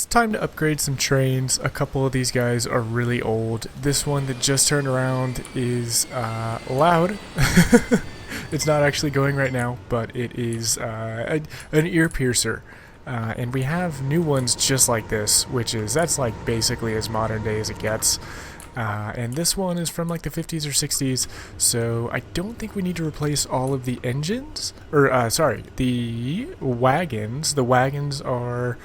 It's time to upgrade some trains. A couple of these guys are really old. This one that just turned around is loud. It's not actually going right now, but it is an ear piercer. And we have new ones just like this, that's like basically as modern day as it gets. And this one is from like the 50s or 60s, so I don't think we need to replace all of the engines, or sorry, the wagons. The wagons are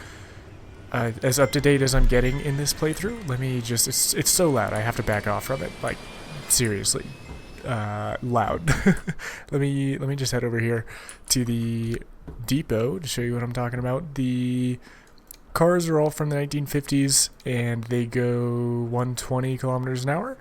as up to date as I'm getting in this playthrough. Let me just, it's so loud, I have to back off from it, like seriously. Loud. let me just head over here to the depot to show you what I'm talking about. The cars are all from the 1950s and they go 120 kilometers an hour.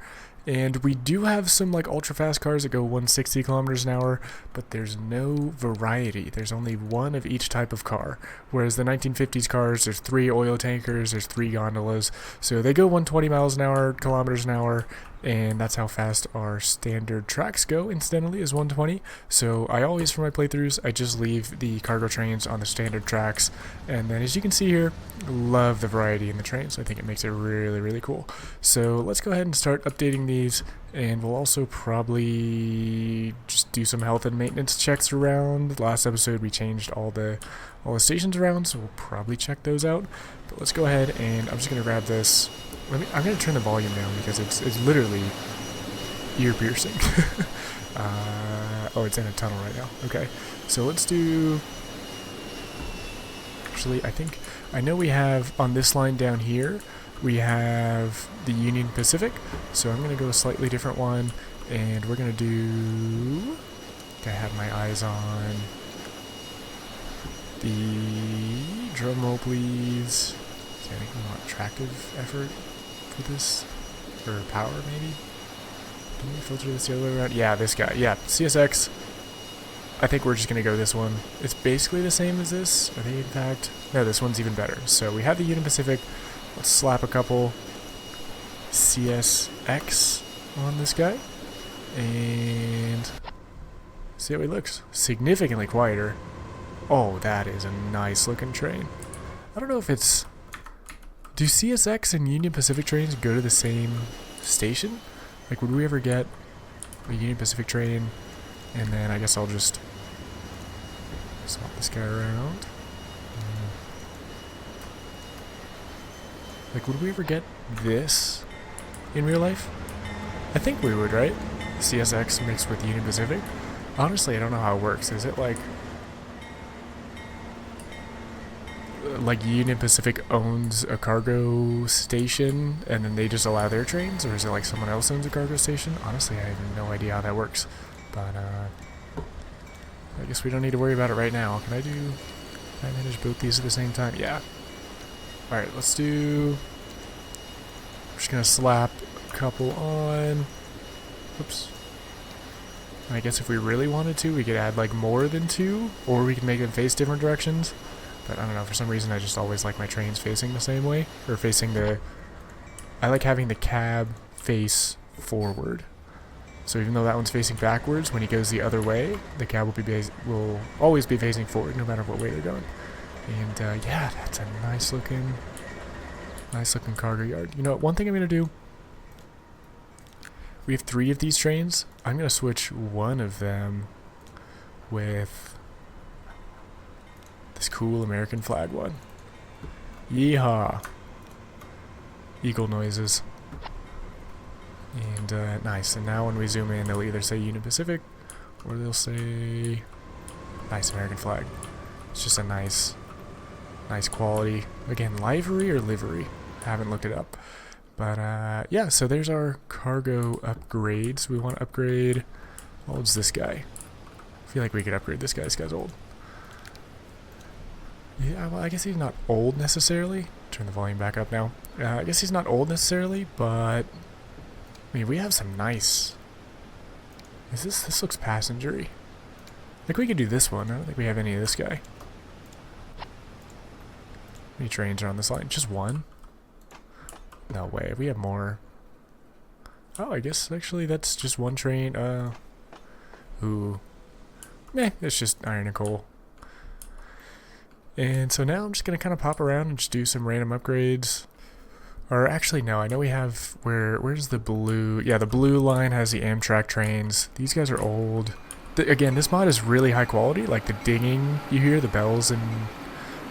And we do have some like ultra fast cars that go 160 kilometers an hour, but there's no variety. There's only one of each type of car. Whereas the 1950s cars, there's 3 oil tankers, there's 3 gondolas. So they go 120 miles an hour, kilometers an hour, and that's how fast our standard tracks go, incidentally, is 120. So I always, for my playthroughs, I just leave the cargo trains on the standard tracks. And then as you can see here, love the variety in the trains. I think it makes it really, really cool. So let's go ahead and start updating these, and we'll also probably just do some health and maintenance checks around. Last episode we changed all the stations around, so we'll probably check those out. But let's go ahead, and I'm just gonna grab this. I'm gonna turn the volume down because it's literally ear piercing. Oh, it's in a tunnel right now. Okay, so let's do. Actually, I know we have on this line down here. We have the Union Pacific, so I'm gonna go a slightly different one, and we're gonna do. I have my eyes on the drum roll, please. I think we want attractive effort for this, or power maybe. Can we filter this the other way around? Yeah, this guy. Yeah, CSX. I think we're just gonna go this one. It's basically the same as this. Are they in fact? No, this one's even better. So we have the Union Pacific. Let's slap a couple CSX on this guy and see how he looks. Significantly quieter. Oh, that is a nice looking train. I don't know if it's. Do CSX and Union Pacific trains go to the same station? Like, would we ever get a Union Pacific train? And then I guess I'll just swap this guy around. Like, would we ever get this in real life? I think we would, right? CSX mixed with Union Pacific. Honestly, I don't know how it works. Is it like Union Pacific owns a cargo station and then they just allow their trains, or is it like someone else owns a cargo station? Honestly, I have no idea how that works. But I guess we don't need to worry about it right now. Can I manage both these at the same time? Yeah. Alright, let's do. I'm just gonna slap a couple on. Oops. I guess if we really wanted to, we could add like more than 2, or we could make them face different directions. But I don't know, for some reason I just always like my trains facing the same way. Or facing the. I like having the cab face forward. So even though that one's facing backwards, when he goes the other way, the cab will always be facing forward, no matter what way they're going. And yeah, that's a nice looking cargo yard. You know what, one thing I'm going to do. We have 3 of these trains. I'm going to switch one of them with this cool American flag one. Yeehaw. Eagle noises. And nice. And now when we zoom in, they'll either say Union Pacific or they'll say nice American flag. It's just a nice quality. Again, livery or livery? I haven't looked it up. But yeah, so there's our cargo upgrades. We want to upgrade. How old's this guy? I feel like we could upgrade this guy. This guy's old. Yeah, well, I guess he's not old necessarily. Turn the volume back up now. I guess he's not old necessarily, but I mean, we have some nice. This looks passenger-y. Like, we could do this one. I don't think we have any of this guy. How many trains are on this line? Just one? No way. We have more. Oh, I guess actually that's just one train. Ooh. Meh, it's just iron and coal. And so now I'm just going to kind of pop around and just do some random upgrades. Or actually, no, I know we have, where's the blue? Yeah, the blue line has the AmTrak trains. These guys are old. Again, this mod is really high quality. Like the dinging you hear, the bells and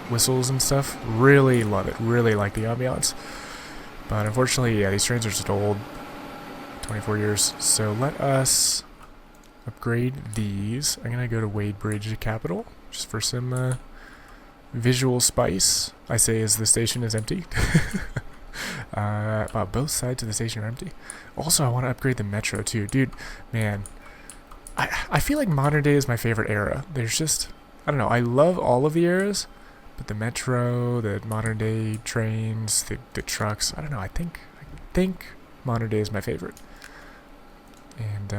whistles and stuff. Really love it. Really like the ambiance. But unfortunately, yeah, these trains are just old. 24 years. So let us upgrade these. I'm going to go to Wade Bridge Capital just for some visual spice. I say as the station is empty. Wow, both sides of the station are empty. Also, I want to upgrade the metro too. Dude, man. I feel like modern day is my favorite era. There's just, I don't know, I love all of the eras, but the metro, the modern day trains, the trucks, I don't know, I think modern day is my favorite. And,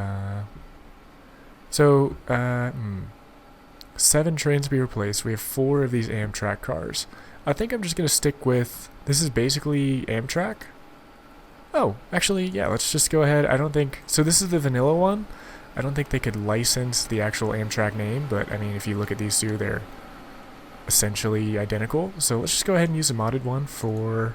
7 trains to be replaced. We have 4 of these AmTrak cars. I think I'm just going to stick with, this is basically AmTrak. Oh, actually, yeah, let's just go ahead. I don't think, so this is the vanilla one. I don't think they could license the actual AmTrak name, but I mean, if you look at these two, they're essentially identical. So let's just go ahead and use a modded one for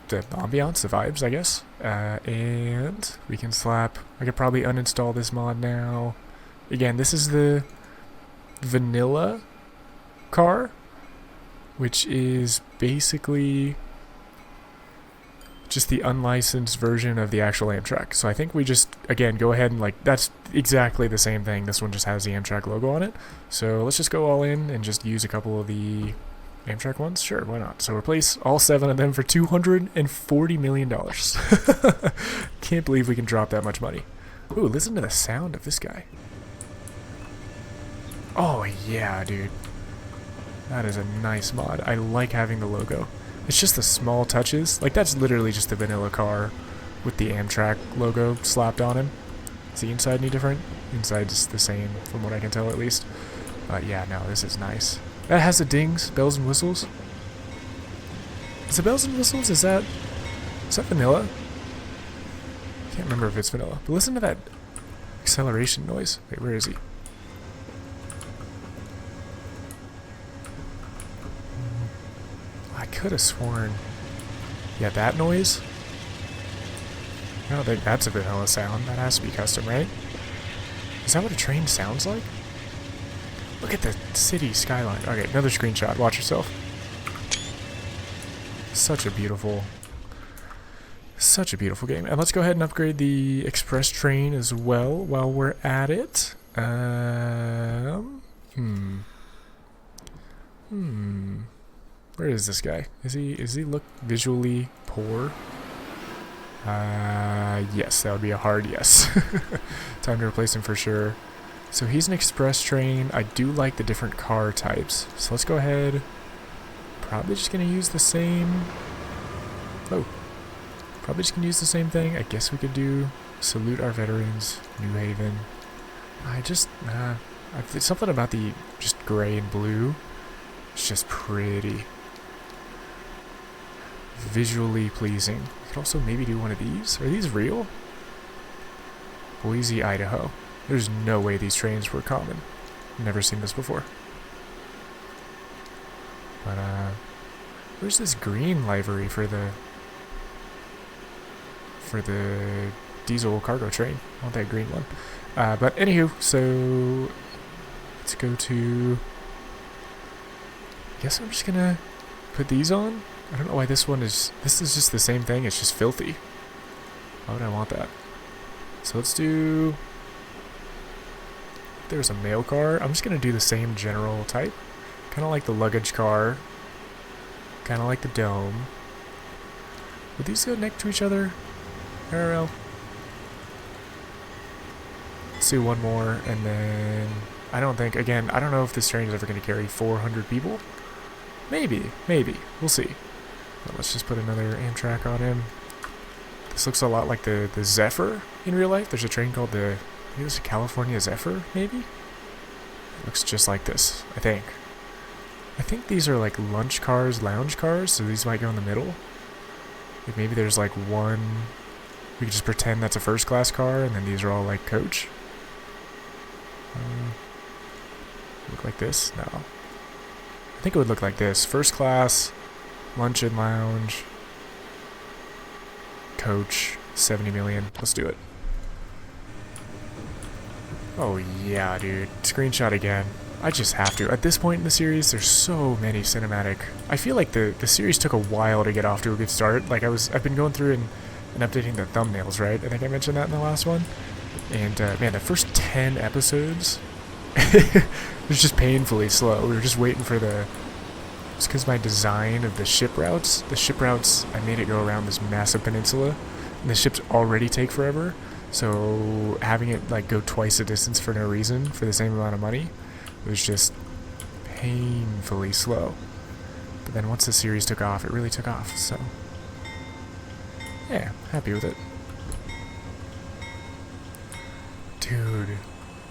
the ambiance, the vibes, I guess. And we can slap, I could probably uninstall this mod now. Again, this is the vanilla car, which is basically just the unlicensed version of the actual AmTrak. So I think we just, again, go ahead and like, that's exactly the same thing. This one just has the AmTrak logo on it. So let's just go all in and just use a couple of the AmTrak ones. Sure, why not? So replace all 7 of them for $240 million. Can't believe we can drop that much money. Ooh, listen to the sound of this guy. Oh yeah, dude. That is a nice mod. I like having the logo. It's just the small touches. Like, that's literally just the vanilla car with the AmTrak logo slapped on him. Is the inside any different? Inside's the same, from what I can tell, at least. But yeah, no, this is nice. That has the dings, bells and whistles. Is the bells and whistles, is that vanilla? Can't remember if it's vanilla. But listen to that acceleration noise. Wait, where is he? I could have sworn. Yeah, that noise? I don't think that's a vanilla sound. That has to be custom, right? Is that what a train sounds like? Look at the city skyline. Okay, another screenshot. Watch yourself. Such a beautiful game. And let's go ahead and upgrade the express train as well while we're at it. Where is this guy? Is he look visually poor? Yes, that would be a hard yes. Time to replace him for sure. So he's an express train. I do like the different car types. So let's go ahead. Probably just gonna use the same. Oh. Probably just gonna use the same thing. I guess we could do salute our veterans, New Haven. It's something about the just gray and blue. It's just pretty. Visually pleasing. We could also maybe do one of these. Are these real? Boise, Idaho. There's no way these trains were common. Never seen this before. But, where's this green livery for the diesel cargo train? I want that green one. But anywho, so let's go to, I guess I'm just gonna put these on. I don't know why this is just the same thing, it's just filthy. Why would I want that? So let's do, there's a mail car. I'm just gonna do the same general type. Kinda like the luggage car. Kinda like the dome. Would these go next to each other? Parallel. Let's do one more, and then I don't know if this train is ever gonna carry 400 people. Maybe. We'll see. But let's just put another AmTrak on him. This looks a lot like the Zephyr in real life. There's a train called maybe it's a California Zephyr, maybe? It looks just like this, I think. I think these are like lunch cars, lounge cars, so these might go in the middle. Like maybe there's like one, we could just pretend that's a first class car, and then these are all like coach. Look like this? No. I think it would look like this. First class, lunch and lounge, coach, 70 million. Let's do it. Oh yeah, dude. Screenshot again. I just have to. At this point in the series, there's so many cinematic. I feel like the series took a while to get off to a good start. Like I've been going through and updating the thumbnails, right? I think I mentioned that in the last one. And man, the first 10 episodes, it was just painfully slow. We were just waiting for the... It's because my design of the ship routes, I made it go around this massive peninsula, and the ships already take forever. So having it like go twice the distance for no reason for the same amount of money was just painfully slow. But then once the series took off, it really took off. So yeah, happy with it. Dude,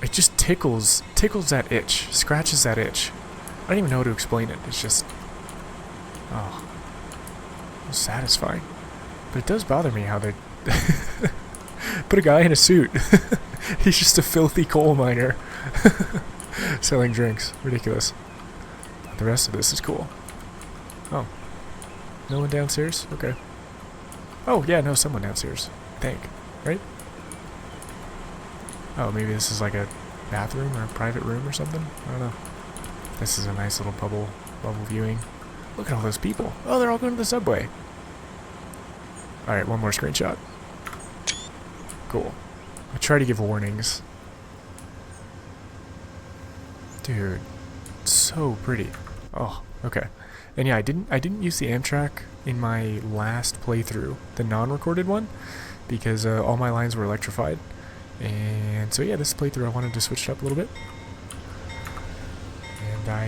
it just tickles that itch, scratches that itch. I don't even know how to explain it. It's just, oh, it's satisfying. But it does bother me how they put a guy in a suit. He's just a filthy coal miner selling drinks. Ridiculous. The rest of this is cool. Oh, no one downstairs? Okay. Oh yeah, no, someone downstairs. I think, right? Oh, maybe this is like a bathroom or a private room or something? I don't know. This is a nice little bubble viewing. Look at all those people. Oh, they're all going to the subway. Alright, one more screenshot. Cool. I try to give warnings. Dude, so pretty. Oh, okay. And yeah, I didn't use the AmTrak in my last playthrough, the non-recorded one, because all my lines were electrified. And so yeah, this playthrough I wanted to switch it up a little bit. And I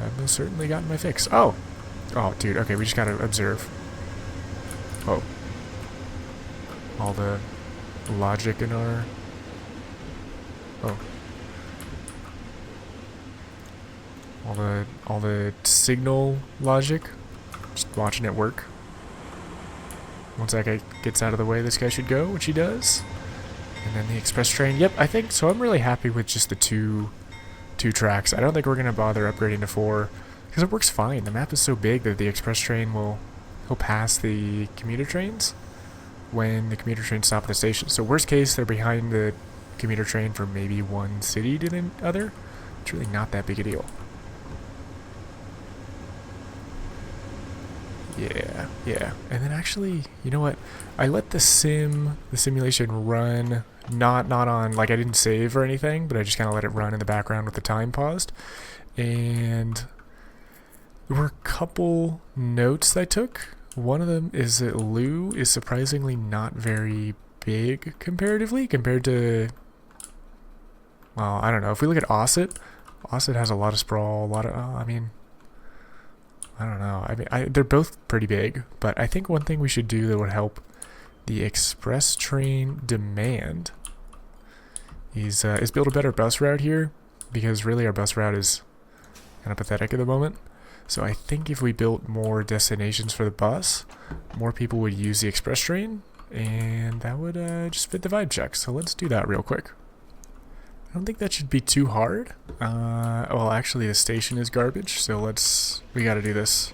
have most certainly gotten my fix. Oh! Oh, dude, okay, we just gotta observe. Oh. All the logic in our... Oh. All the signal logic. Just watching it work. Once that guy gets out of the way, this guy should go, which he does. And then the express train. Yep, I think so. I'm really happy with just the two tracks. I don't think we're gonna bother upgrading to 4 because it works fine. The map is so big that the express train will pass the commuter trains when the commuter trains stop at the station. So worst case, they're behind the commuter train from maybe one city to the other. It's really not that big a deal. Yeah. And then actually, you know what? I let the simulation run, not on, like I didn't save or anything, but I just kind of let it run in the background with the time paused. And there were a couple notes that I took. One of them is that Lou is surprisingly not very big comparatively compared to, well, I don't know. If we look at Osset has a lot of sprawl, a lot of, I don't know. I mean, they're both pretty big, but I think one thing we should do that would help the express train demand is build a better bus route here, because really our bus route is kind of pathetic at the moment. So I think if we built more destinations for the bus, more people would use the express train, and that would just fit the vibe check. So let's do that real quick. I don't think that should be too hard. Well, actually the station is garbage, so we gotta do this.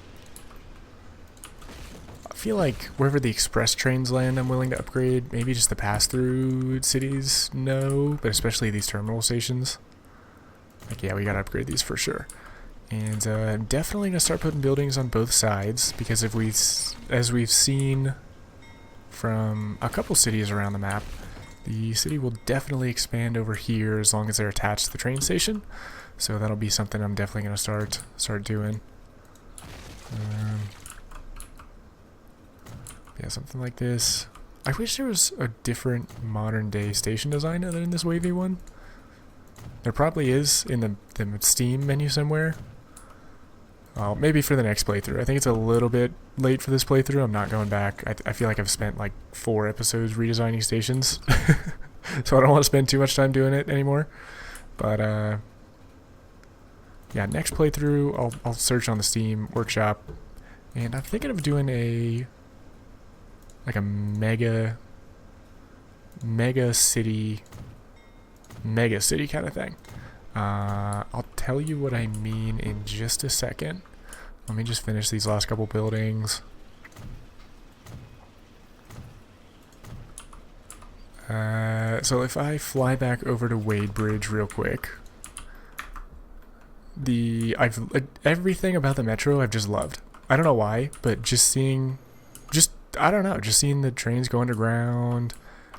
I feel like wherever the express trains land, I'm willing to upgrade. Maybe just the pass-through cities, no, but especially these terminal stations. Like, yeah, we gotta upgrade these for sure. And I'm definitely gonna start putting buildings on both sides, because as we've seen from a couple cities around the map, the city will definitely expand over here as long as they're attached to the train station. So that'll be something I'm definitely going to start doing. Yeah, something like this. I wish there was a different modern day station design other than this wavy one. There probably is in the Steam menu somewhere. Maybe for the next playthrough. I think it's a little bit late for this playthrough. I'm not going back. I feel like I've spent like 4 episodes redesigning stations. So I don't want to spend too much time doing it anymore. But yeah, next playthrough I'll search on the Steam workshop. And I'm thinking of doing a mega city kind of thing. I'll tell you what I mean in just a second. Let me just finish these last couple buildings. So if I fly back over to Wade Bridge real quick, everything about the metro I've just loved. I don't know why, but just seeing the trains go underground,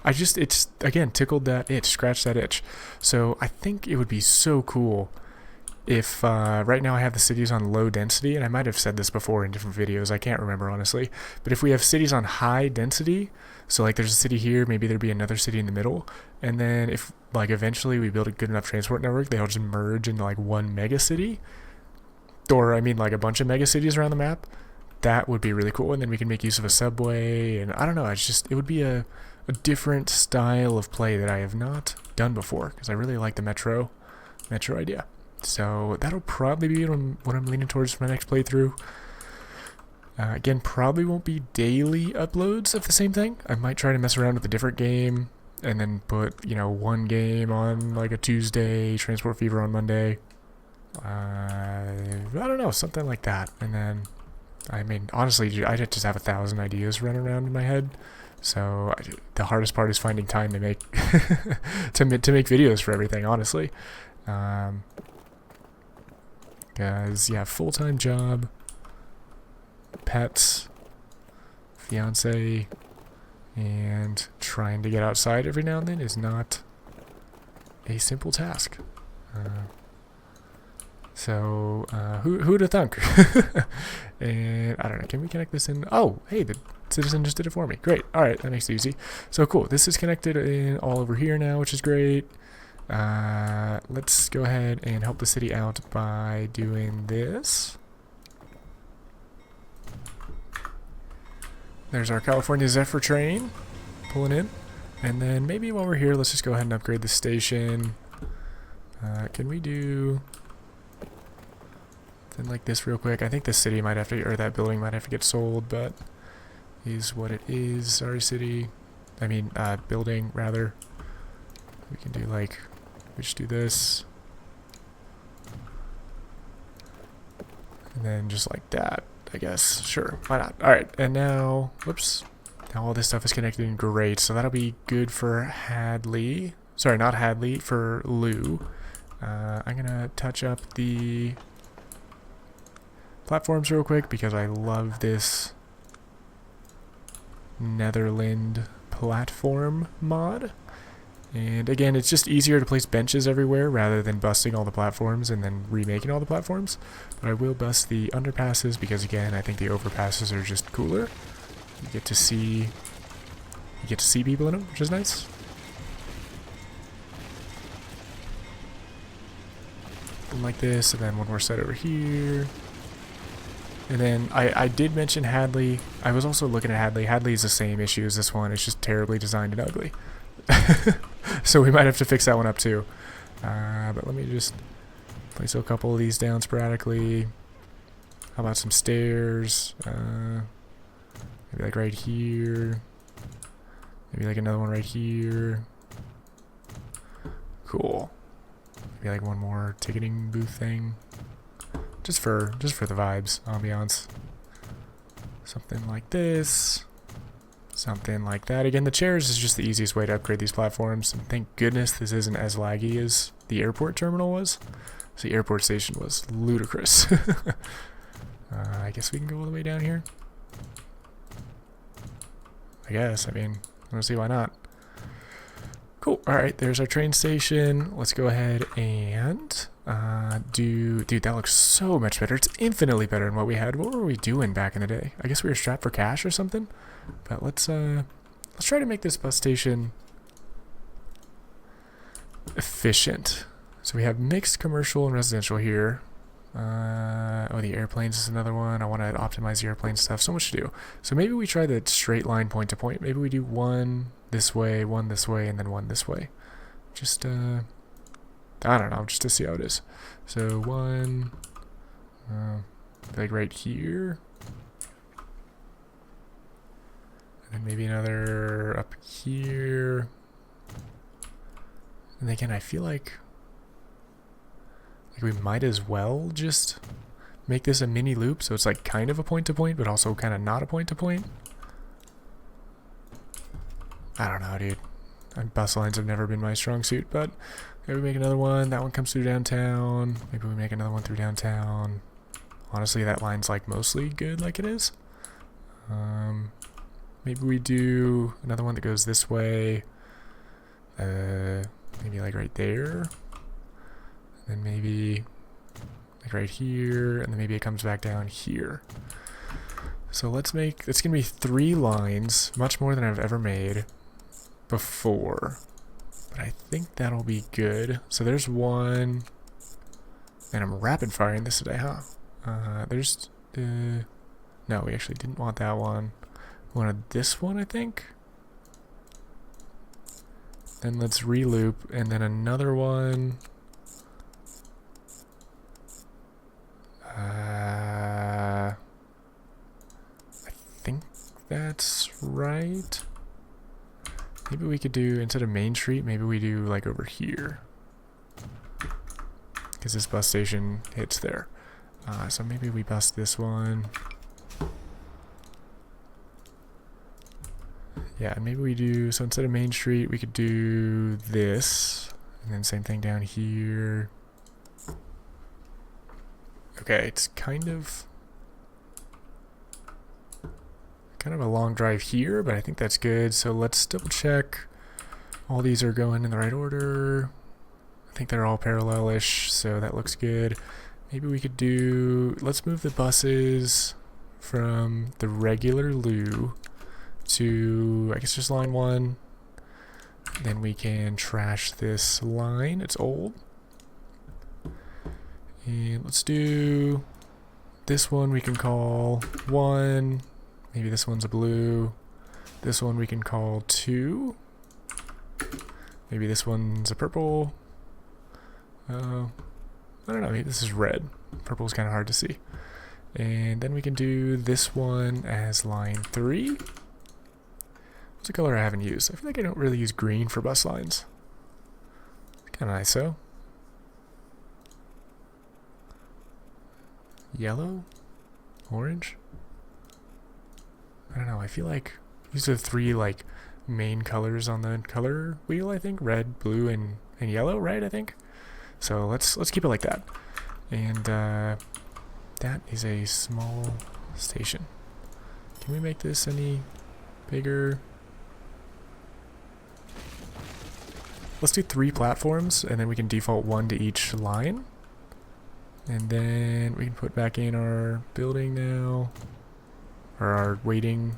it's again tickled that itch, scratched that itch. So I think it would be so cool if right now I have the cities on low density, and I might have said this before in different videos, I can't remember honestly, but if we have cities on high density, so like there's a city here, maybe there'd be another city in the middle, and then if like eventually we build a good enough transport network, they all just merge into like one mega city, or I mean like a bunch of mega cities around the map. That would be really cool, and then we can make use of a subway, and I don't know, it would be a different style of play that I have not done before, because I really like the metro idea. So that'll probably be what I'm leaning towards for my next playthrough. Again, probably won't be daily uploads of the same thing. I might try to mess around with a different game and then put, one game on like a Tuesday, Transport Fever on Monday. I don't know, something like that. And then, I mean, honestly, I just have 1,000 ideas running around in my head. So the hardest part is finding time to make to make videos for everything, honestly. Because, yeah, full-time job, pets, fiance, and trying to get outside every now and then is not a simple task. Who'd have thunk? And I don't know, can we connect this in? Oh, hey, the citizen just did it for me. Great. All right, that makes it easy. So cool. This is connected in all over here now, which is great. Let's go ahead and help the city out by doing this. There's our California Zephyr train pulling in. And then maybe while we're here, let's just go ahead and upgrade the station. Can we do something like this real quick? I think the city might have to, or that building might have to get sold, but is what it is. Sorry, city. I mean, building, rather. We can do like, we just do this. And then just like that, I guess. Sure, why not? Alright, and now, whoops. Now all this stuff is connected in great, so that'll be good for Hadleigh. Sorry, not Hadleigh, for Lou. I'm gonna touch up the platforms real quick because I love this Netherland platform mod. And again, it's just easier to place benches everywhere rather than busting all the platforms and then remaking all the platforms. But I will bust the underpasses because again, I think the overpasses are just cooler. You get to see people in them, which is nice. Like this, and then one more set over here. And then I did mention Hadleigh. I was also looking at Hadleigh. Hadleigh is the same issue as this one. It's just terribly designed and ugly. So we might have to fix that one up too. But let me just place a couple of these down sporadically. How about some stairs? Maybe like right here. Maybe like another one right here. Cool. Maybe like one more ticketing booth thing. Just for the vibes, ambiance. Something like this. Something like that. Again, the chairs is just the easiest way to upgrade these platforms. And thank goodness this isn't as laggy as the airport terminal was. So the airport station was ludicrous. I guess we can go all the way down here. I guess. I mean, I don't see why not. Cool. Alright, there's our train station. Let's go ahead and dude, that looks so much better. It's infinitely better than what we had. What were we doing back in the day? I guess we were strapped for cash or something. But let's try to make this bus station efficient. So we have mixed commercial and residential here. Oh, the airplanes is another one. I want to optimize the airplane stuff. So much to do. So maybe we try the straight line point to point. Maybe we do one this way, and then one this way. Just, I don't know, just to see how it is. So one, like right here. And then maybe another up here. And again, I feel like we might as well just make this a mini loop, so it's like kind of a point-to-point, but also kind of not a point-to-point. I don't know, dude. Bus lines have never been my strong suit, but maybe we make another one. That one comes through downtown. Maybe we make another one through downtown. Honestly, that line's like mostly good like it is. Maybe we do another one that goes this way. Maybe like right there. And then maybe like right here. And then maybe it comes back down here. So let's make, it's going to be 3 lines, much more than I've ever made before. But I think that'll be good. So there's one. And I'm rapid firing this today, huh? No, we actually didn't want that one. We wanted this one, I think. Then let's re-loop, and then another one. I think that's right. Maybe we could do, instead of Main Street, maybe we do like over here. Because this bus station hits there. So maybe we bust this one. Yeah, and maybe we do, so instead of Main Street, we could do this. And then same thing down here. Okay, it's kind of a long drive here, but I think that's good. So let's double check. All these are going in the right order. I think they're all parallel-ish, so that looks good. Maybe we could do, let's move the buses from the regular loo to, I guess, just line 1. Then we can trash this line. It's old. And let's do this one we can call 1. Maybe this one's a blue. This one we can call 2. Maybe this one's a purple. I don't know, maybe this is red. Purple's kind of hard to see. And then we can do this one as line 3. What's a color I haven't used? I feel like I don't really use green for bus lines. Kind of nice, though. Yellow? Orange? I don't know, I feel like these are the 3 like main colors on the color wheel, I think. Red, blue, and yellow, right, I think? So let's keep it like that. And that is a small station. Can we make this any bigger? Let's do 3 platforms, and then we can default 1 to each line. And then we can put back in our building now, or our waiting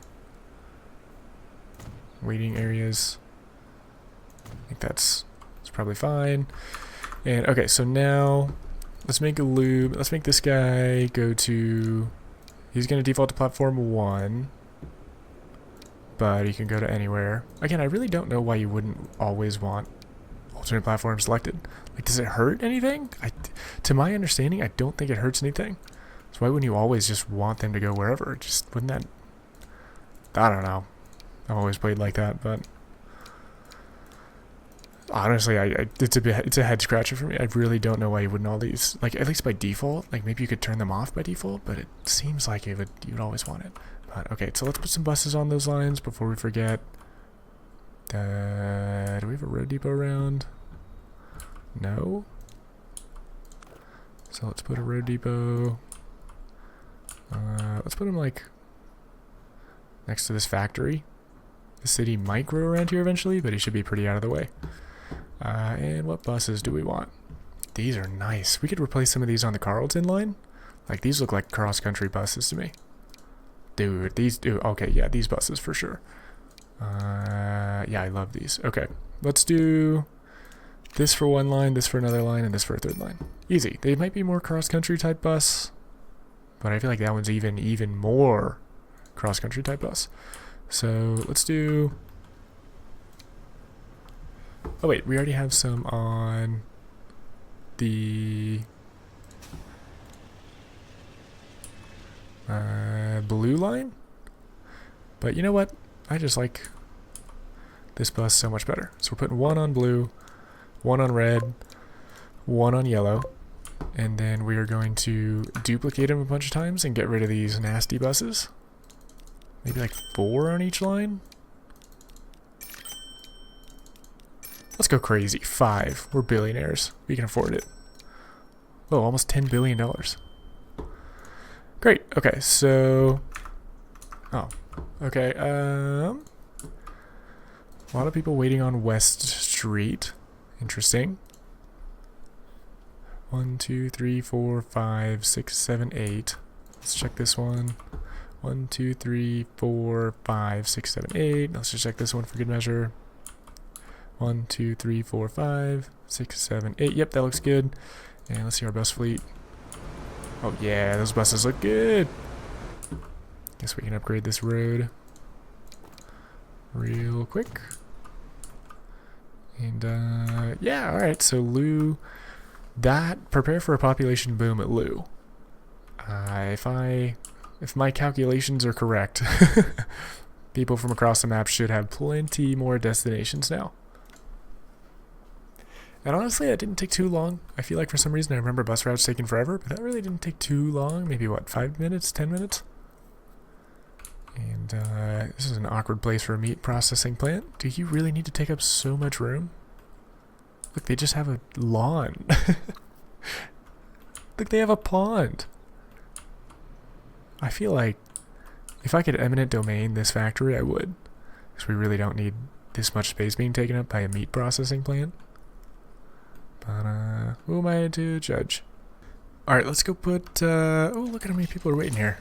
areas. I think that's probably fine. And okay, so now let's make a loop. Let's make this guy go to, he's going to default to platform 1, but he can go to anywhere. Again, I really don't know why you wouldn't always want alternate platforms selected. Like, does it hurt anything? To my understanding, I don't think it hurts anything. So why wouldn't you always just want them to go wherever? Just wouldn't that, I don't know. I've always played like that, but honestly, it's a head scratcher for me. I really don't know why you wouldn't all these, like, at least by default. Like, maybe you could turn them off by default, but it seems like you'd always want it. But okay, so let's put some buses on those lines before we forget. Do we have a road depot around? No. So let's put a road depot. Let's put them like next to this factory. The city might grow around here eventually, but it should be pretty out of the way. And what buses do we want? These are nice. We could replace some of these on the Carlton line. Like, these look like cross-country buses to me. Dude, these do. Okay, yeah, these buses for sure. Yeah, I love these. Okay, let's do this for one line, this for another line, and this for a third line. Easy. They might be more cross-country type bus, but I feel like that one's even more cross-country type bus. So let's do. Oh wait, we already have some on the blue line. But you know what? I just like this bus so much better. So we're putting one on blue, one on red, one on yellow. And then we are going to duplicate them a bunch of times and get rid of these nasty buses. Maybe like 4 on each line? Let's go crazy. 5. We're billionaires. We can afford it. Oh, almost $10 billion. Great. Okay, so... Oh. Okay, a lot of people waiting on West Street. Interesting. 1, 2, 3, 4, 5, 6, 7, 8. Let's check this one. 1, 2, 3, 4, 5, 6, 7, 8. Let's just check this one for good measure. 1, 2, 3, 4, 5, 6, 7, 8. Yep, that looks good. And let's see our bus fleet. Oh yeah, those buses look good. Guess we can upgrade this road real quick. And yeah, alright, so Lou, prepare for a population boom at Lou. If my calculations are correct, people from across the map should have plenty more destinations now. And honestly, that didn't take too long. I feel like for some reason I remember bus routes taking forever, but that really didn't take too long. Maybe what, 5 minutes, 10 minutes? And this is an awkward place for a meat processing plant. Do you really need to take up so much room? Look, they just have a lawn. Look, they have a pond. I feel like if I could eminent domain this factory, I would. Because we really don't need this much space being taken up by a meat processing plant. But, who am I to judge? Alright, let's go put, oh, look at how many people are waiting here.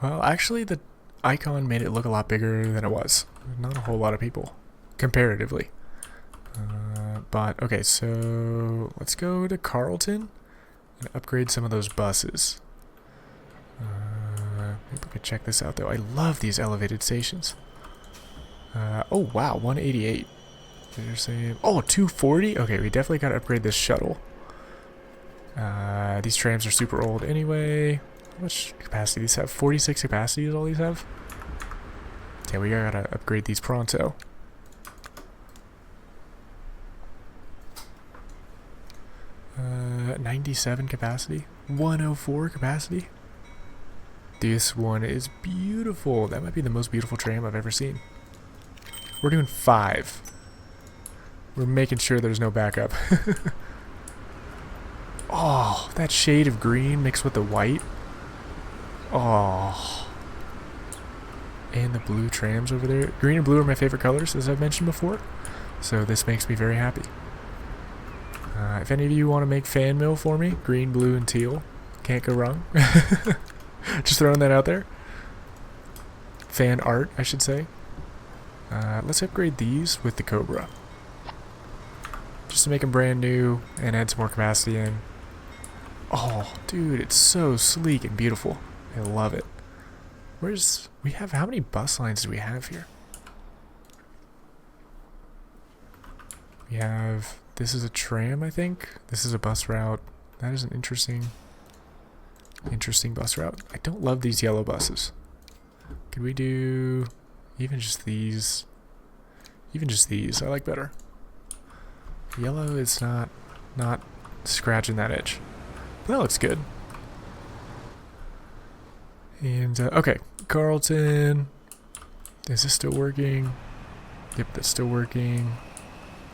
Well, actually, the icon made it look a lot bigger than it was. Not a whole lot of people, comparatively. But, okay, so let's go to Carlton and upgrade some of those buses. Maybe we could check this out, though. I love these elevated stations. Oh, wow, 188. They're saying, oh, 240? Okay, we definitely got to upgrade this shuttle. These trams are super old anyway. How much capacity do these have? 46 capacity is all these have? Yeah, we gotta upgrade these pronto. Uh, 97 capacity? 104 capacity? This one is beautiful. That might be the most beautiful tram I've ever seen. We're doing 5. We're making sure there's no backup. Oh, that shade of green mixed with the white. Oh. And the blue trams over there. Green and blue are my favorite colors, as I've mentioned before. So this makes me very happy. If any of you want to make fan mail for me, green, blue, and teal. Can't go wrong. Just throwing that out there. Fan art, I should say. Let's upgrade these with the Cobra. Just to make them brand new and add some more capacity in. Oh, dude, it's so sleek and beautiful. I love it. How many bus lines do we have here? We have, this is a tram, I think. This is a bus route. That is an interesting bus route. I don't love these yellow buses. Could we do even just these? Even just these, I like better. Yellow is not scratching that itch. But that looks good. And, okay, Carlton. Is this still working? Yep, that's still working.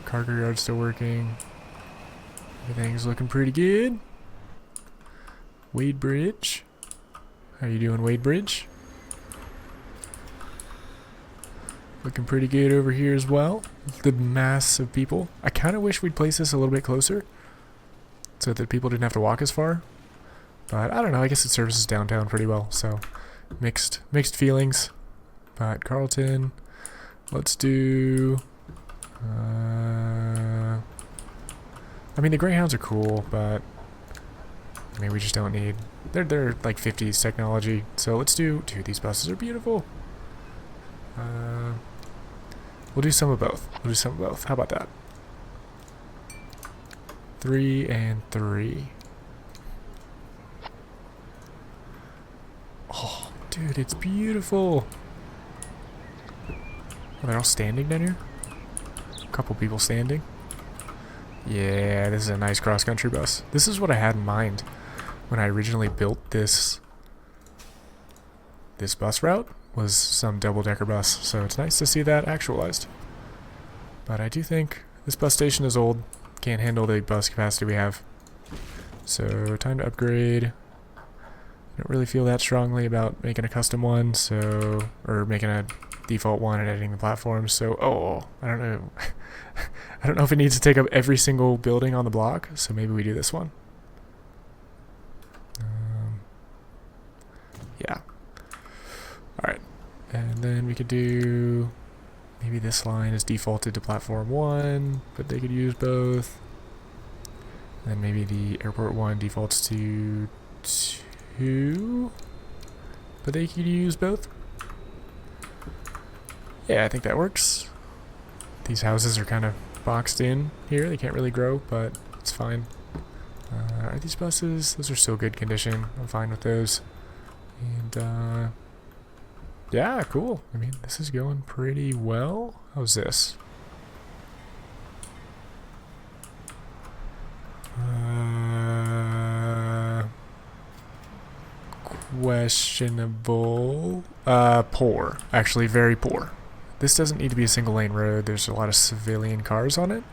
Cargo yard's still working. Everything's looking pretty good. Wade Bridge. How you doing, Wade Bridge? Looking pretty good over here as well. The mass of people. I kind of wish we'd place this a little bit closer so that people didn't have to walk as far. But I don't know, I guess it services downtown pretty well, so mixed feelings. But Carlton, let's do... I mean, the Greyhounds are cool, but I mean, we just don't need... They're like 50s technology, so let's do... Dude, these buses are beautiful. We'll do some of both. We'll do some of both. How about that? 3 and 3. Oh, dude, it's beautiful. Oh, they're all standing down here? A couple people standing. Yeah, this is a nice cross-country bus. This is what I had in mind when I originally built this bus route, was some double-decker bus, so it's nice to see that actualized. But I do think this bus station is old, can't handle the bus capacity we have. So time to upgrade. I don't really feel that strongly about making a custom one, or making a default one and editing the platforms. So, I don't know. I don't know if it needs to take up every single building on the block, so maybe we do this one. Yeah. Alright. And then we could do... Maybe this line is defaulted to platform 1, but they could use both. And then maybe the airport 1 defaults to 2, but they could use both. Yeah, I think that works. These houses are kind of boxed in here. They can't really grow, but it's fine. Are these buses? Those are still good condition. I'm fine with those. And, yeah, cool. I mean, this is going pretty well. How's this? Questionable. Poor. Actually, very poor. This doesn't need to be a single lane road. There's a lot of civilian cars on it.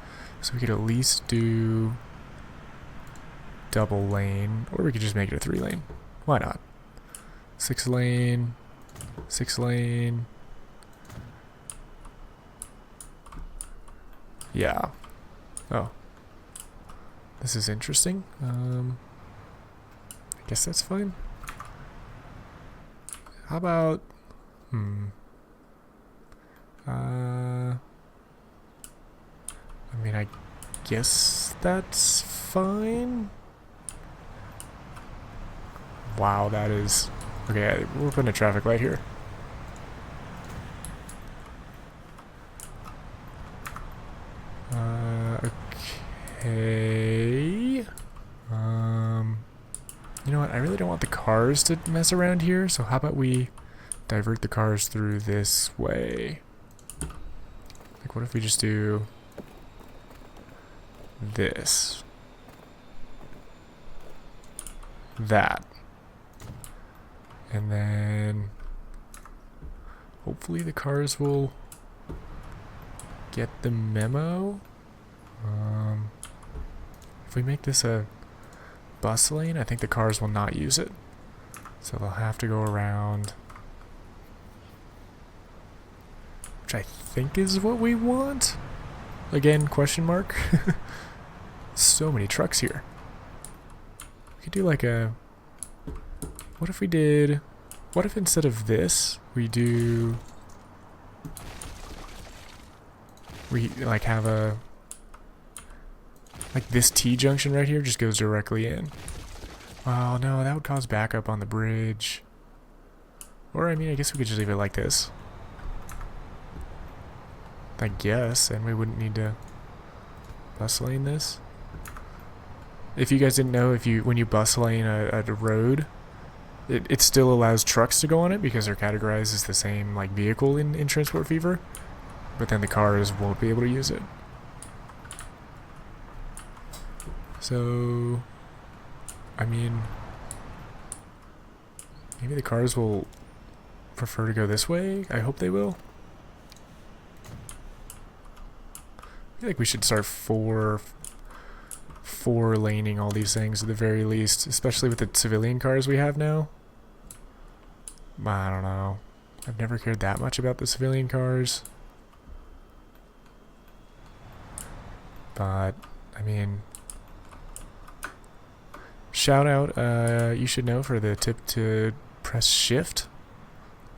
So we could at least do double lane, or we could just make it a 3 lane. Why not? 6 lane, 6 lane. Yeah. Oh. This is interesting. I guess that's fine. How about... I mean, I guess that's fine. Wow, that is... Okay, we're putting a traffic light here. Okay. You know what? I really don't want the cars to mess around here, so how about we divert the cars through this way? Like, what if we just do this? That. And then hopefully the cars will get the memo. If we make this a bus lane, I think the cars will not use it. So they'll have to go around. Which I think is what we want. Again, question mark. So many trucks here. We could do like a... What if we did... What if instead of this, we do... We like have a... Like this T-junction right here just goes directly in. Well, no, that would cause backup on the bridge. Or, I mean, I guess we could just leave it like this. I guess, and we wouldn't need to bus lane this. If you guys didn't know, when you bus lane a road, it still allows trucks to go on it because they're categorized as the same like vehicle in Transport Fever, but then the cars won't be able to use it. So, I mean, maybe the cars will prefer to go this way. I hope they will. I feel like we should start four laning all these things at the very least, especially with the civilian cars we have now. I don't know. I've never cared that much about the civilian cars. But, I mean... Shout out, you should know, for the tip to press shift.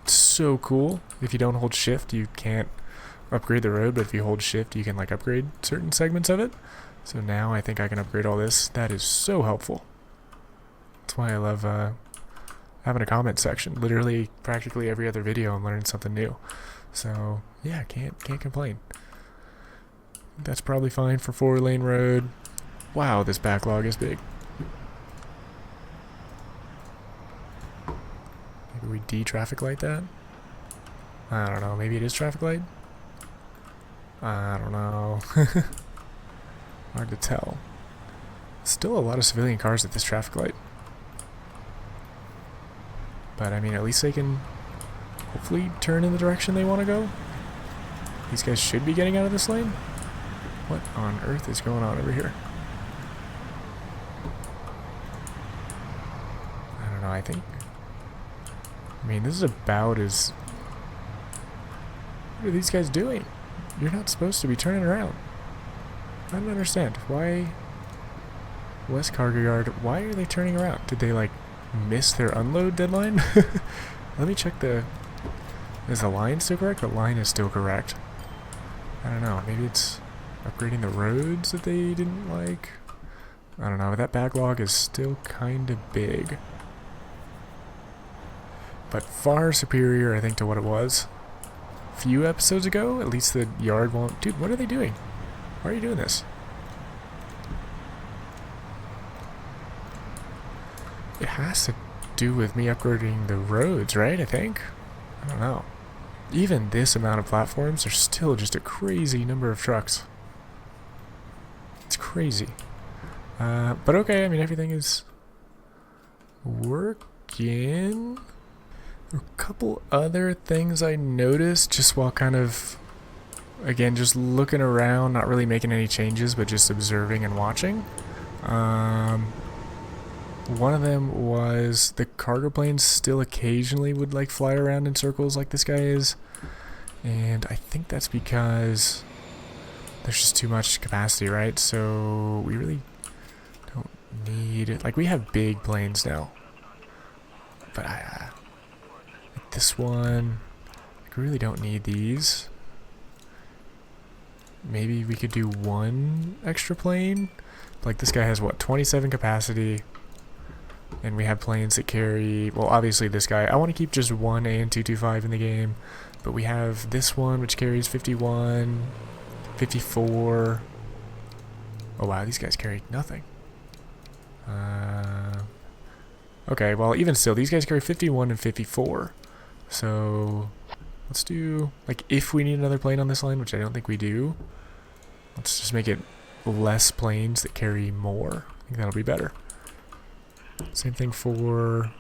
It's so cool. If you don't hold shift, you can't upgrade the road, but if you hold shift, you can like upgrade certain segments of it. So now I think I can upgrade all this. That is so helpful. That's why I love having a comment section. Literally, practically every other video, I'm learning something new. So yeah, can't complain. That's probably fine for 4-lane road. Wow, this backlog is big. Maybe we de-traffic light that? I don't know, maybe it is traffic light? I don't know. Hard to tell. Still a lot of civilian cars at this traffic light. But I mean, at least they can hopefully turn in the direction they want to go. These guys should be getting out of this lane. What on earth is going on over here? I don't know, I mean, this is about as... What are these guys doing? You're not supposed to be turning around. I don't understand. Why... West Cargo Yard, why are they turning around? Did they, like, miss their unload deadline? Let me check the... Is the line still correct? The line is still correct. I don't know. Maybe it's upgrading the roads that they didn't like? I don't know. That backlog is still kind of big. But far superior, I think, to what it was a few episodes ago. At least the yard won't... Dude, what are they doing? Why are you doing this? It has to do with me upgrading the roads, right? I think? I don't know. Even this amount of platforms, there's still just a crazy number of trucks. It's crazy. But okay, I mean, everything is working. A couple other things I noticed just while kind of, again, just looking around, not really making any changes, but just observing and watching. One of them was the cargo planes still occasionally would like fly around in circles like this guy is. And I think that's because there's just too much capacity, right? So we really don't need... Like, we have big planes now. But like this one, like, we really don't need these. Maybe we could do one extra plane. Like, this guy has, what, 27 capacity. And we have planes that carry, well, obviously this guy. I want to keep just one AN225 in the game. But we have this one, which carries 51, 54. Oh, wow, these guys carry nothing. Okay, well, even still, these guys carry 51 and 54. So, let's do, like, if we need another plane on this line, which I don't think we do, let's just make it less planes that carry more. I think that'll be better. Same thing for...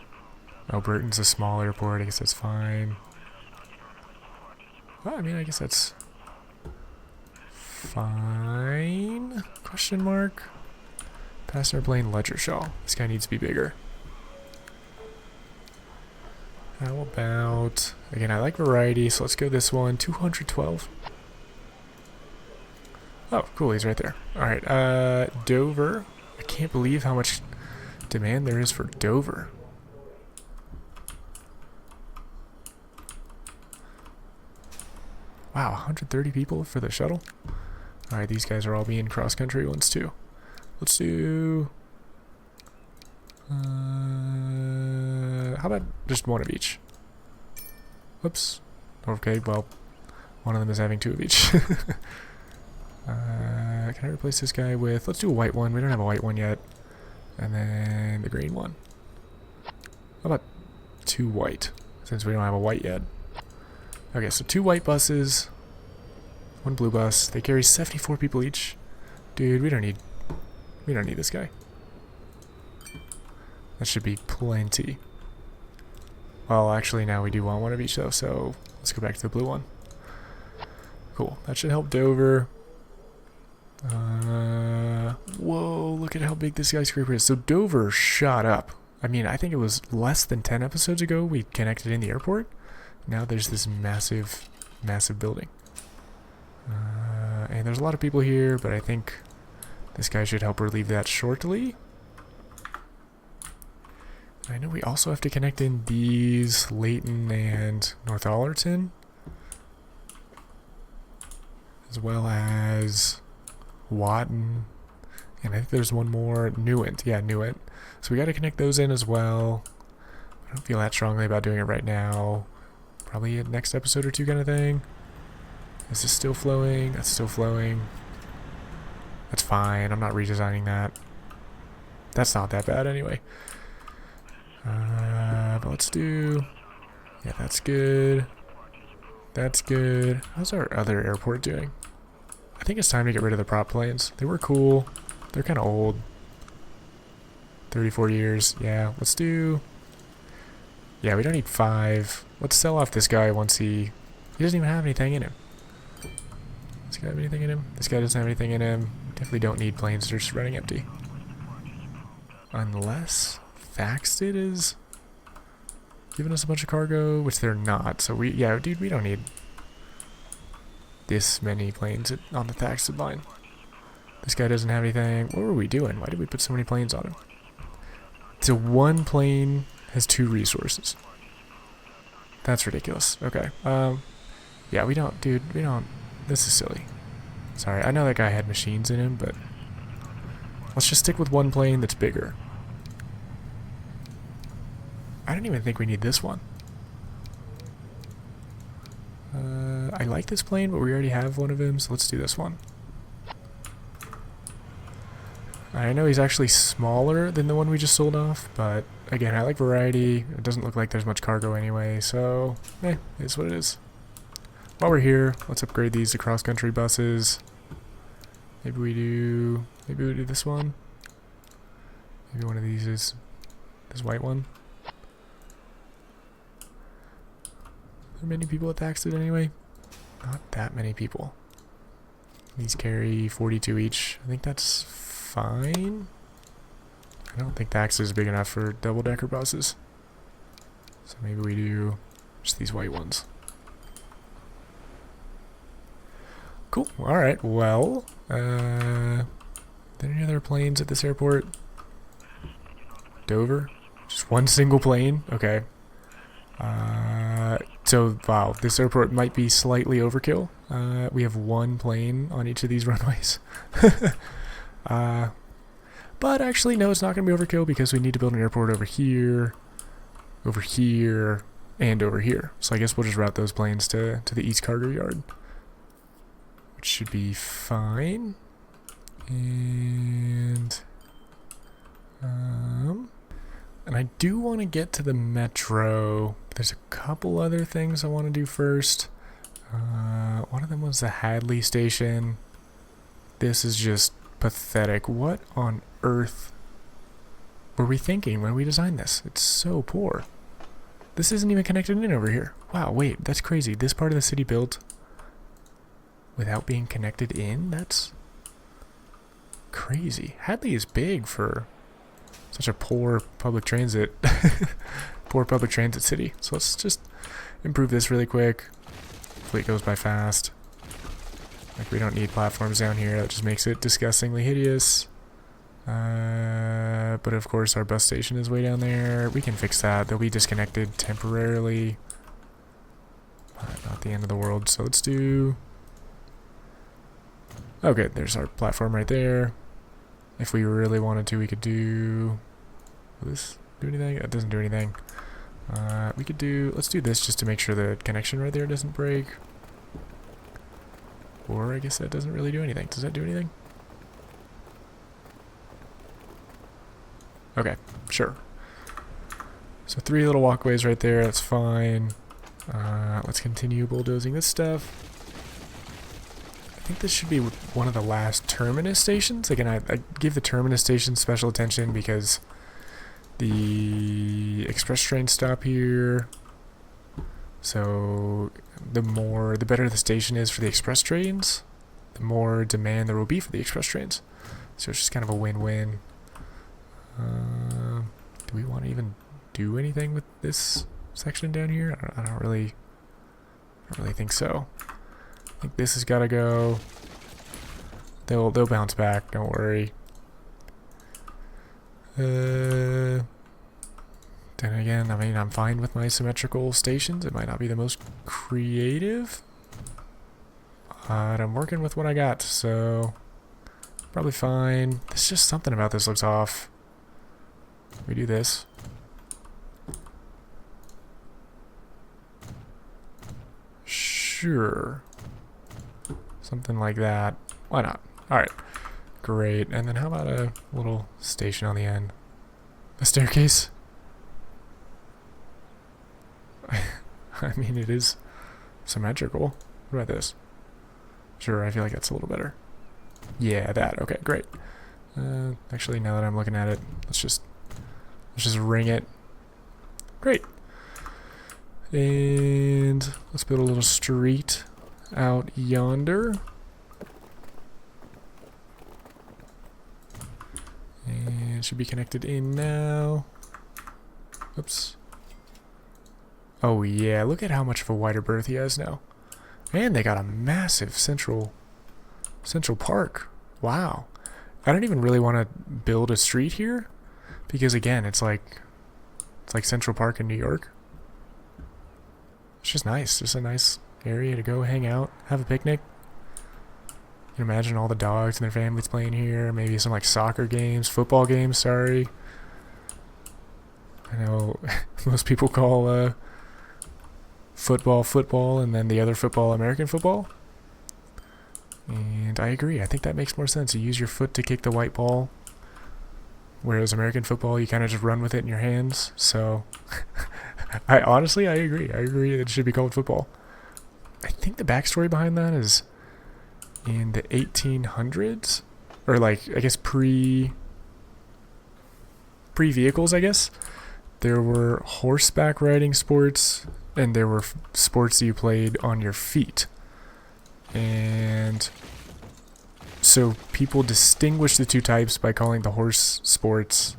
Oh, Burton's a small airport. I guess that's fine. Well, I mean, I guess that's fine. Question mark. Passenger plane Ledgershaw. This guy needs to be bigger. How about... Again, I like variety, so let's go this one. 212. Oh, cool. He's right there. Alright, Dover. I can't believe how much... demand there is for Dover. Wow, 130 people for the shuttle? Alright, these guys are all being cross-country ones too. Let's do... how about just one of each? Whoops. Okay, well, one of them is having two of each. Can I replace this guy with... Let's do a white one. We don't have a white one yet. And then the green one. How about two white, since we don't have a white yet? Okay, so two white buses, one blue bus. They carry 74 people each. Dude, we don't need this guy. That should be plenty. Well, actually, now we do want one of each, though, so let's go back to the blue one. Cool. That should help Dover. Whoa, look at how big this skyscraper is. So Dover shot up. I mean, I think it was less than 10 episodes ago we connected in the airport. Now there's this massive, massive building. And there's a lot of people here, but I think this guy should help relieve that shortly. I know we also have to connect in these, Layton and North Allerton. As well as Watton. And I think there's one more, Newent. Yeah, Newent. So we got to connect those in as well. I don't feel that strongly about doing it right now. Probably a next episode or two kind of thing. Is this still flowing? That's still flowing. That's fine. I'm not redesigning that. That's not that bad anyway. But let's do... Yeah, that's good. That's good. How's our other airport doing? I think it's time to get rid of the prop planes. They were cool. They're kind of old. 34 years. Yeah, let's do... Yeah, we don't need 5. Let's sell off this guy once he doesn't even have anything in him. Does this guy have anything in him? This guy doesn't have anything in him. Definitely don't need planes. They're just running empty. Unless Thaxted is giving us a bunch of cargo, which they're not. So yeah, dude, we don't need this many planes on the Thaxted line. This guy doesn't have anything. What were we doing? Why did we put so many planes on him? So one plane has 2 resources. That's ridiculous. Okay. Yeah, we don't, dude, we don't. This is silly. Sorry, I know that guy had machines in him, but let's just stick with one plane that's bigger. I don't even think we need this one. I like this plane, but we already have one of him, so let's do this one. I know he's actually smaller than the one we just sold off, but again, I like variety. It doesn't look like there's much cargo anyway, so it is what it is. While we're here, let's upgrade these to cross-country buses. Maybe we do this one. Maybe one of these is this white one. Are there many people at Thaxted anyway? Not that many people. These carry 42 each. I think that's fine. I don't think Thaxted is big enough for double-decker buses. So maybe we do just these white ones. Cool. Alright, well, are there any other planes at this airport? Dover? Just one single plane? Okay. So, wow, this airport might be slightly overkill. We have one plane on each of these runways. But actually, no, it's not going to be overkill because we need to build an airport over here, and over here. So I guess we'll just route those planes to the East Cargo Yard, which should be fine. And I do want to get to the metro. There's a couple other things I want to do first. One of them was the Hadleigh station. This is just pathetic. What on earth were we thinking when we designed this? It's so poor. This isn't even connected in over here. Wow, wait, that's crazy. This part of the city built without being connected in? That's crazy. Hadleigh is big for such a poor public transit city. So let's just improve this really quick. Hopefully it goes by fast. Like, we don't need platforms down here. That just makes it disgustingly hideous. But of course our bus station is way down there. We can fix that. They'll be disconnected temporarily. Not the end of the world. So let's do... Okay, there's our platform right there. If we really wanted to, we could do... Will this do anything? It doesn't do anything. We could do... Let's do this just to make sure the connection right there doesn't break. Or I guess that doesn't really do anything. Does that do anything? Okay, sure. So 3 little walkways right there. That's fine. Let's continue bulldozing this stuff. I think this should be one of the last terminus stations. Again, I give the terminus station special attention because the express trains stop here. So the better the station is for the express trains, the more demand there will be for the express trains. So it's just kind of a win-win. Do we want to even do anything with this section down here? I don't really think so. I think this has got to go. They'll bounce back. Don't worry. Then again, I mean, I'm fine with my symmetrical stations. It might not be the most creative, but I'm working with what I got, so probably fine. There's just something about this looks off. We do this. Sure. Something like that. Why not? Alright. Great. And then how about a little station on the end? A staircase? I mean, it is symmetrical. What about this? Sure, I feel like that's a little better. Yeah, that. Okay, great. Actually, now that I'm looking at it, let's just ring it. Great. And let's build a little street out yonder. And it should be connected in now. Oops. Oh yeah, look at how much of a wider berth he has now. And they got a massive central park. Wow. I don't even really want to build a street here because again, it's like Central Park in New York. It's just nice. Just a nice area to go hang out, have a picnic. You can imagine all the dogs and their families playing here. Maybe some like soccer games, football games, sorry. I know most people call football and then the other football American football. And I agree. I think that makes more sense. You use your foot to kick the white ball, whereas American football, you kind of just run with it in your hands. So, I agree. I agree that it should be called football. I think the backstory behind that is in the 1800s, or like I guess pre-vehicles. I guess there were horseback riding sports, and there were sports you played on your feet. And so people distinguish the two types by calling the horse sports,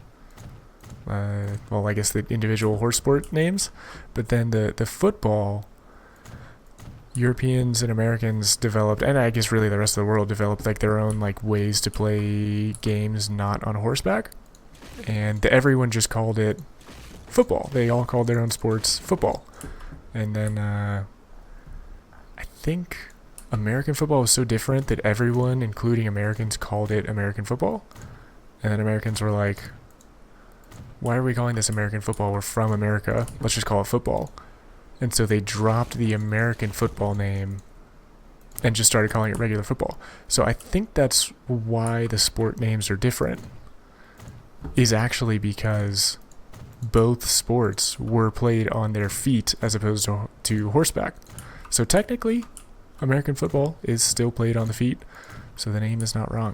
well, I guess the individual horse sport names, but then the football, Europeans and Americans developed, and I guess really the rest of the world developed like their own like ways to play games not on horseback, and everyone just called it football. They all called their own sports football, and then I think American football was so different that everyone, including Americans, called it American football. And then Americans were like, why are we calling this American football? We're from America. Let's just call it football. And so they dropped the American football name and just started calling it regular football. So I think that's why the sport names are different, is actually because both sports were played on their feet as opposed to horseback. So technically, American football is still played on the feet, so the name is not wrong.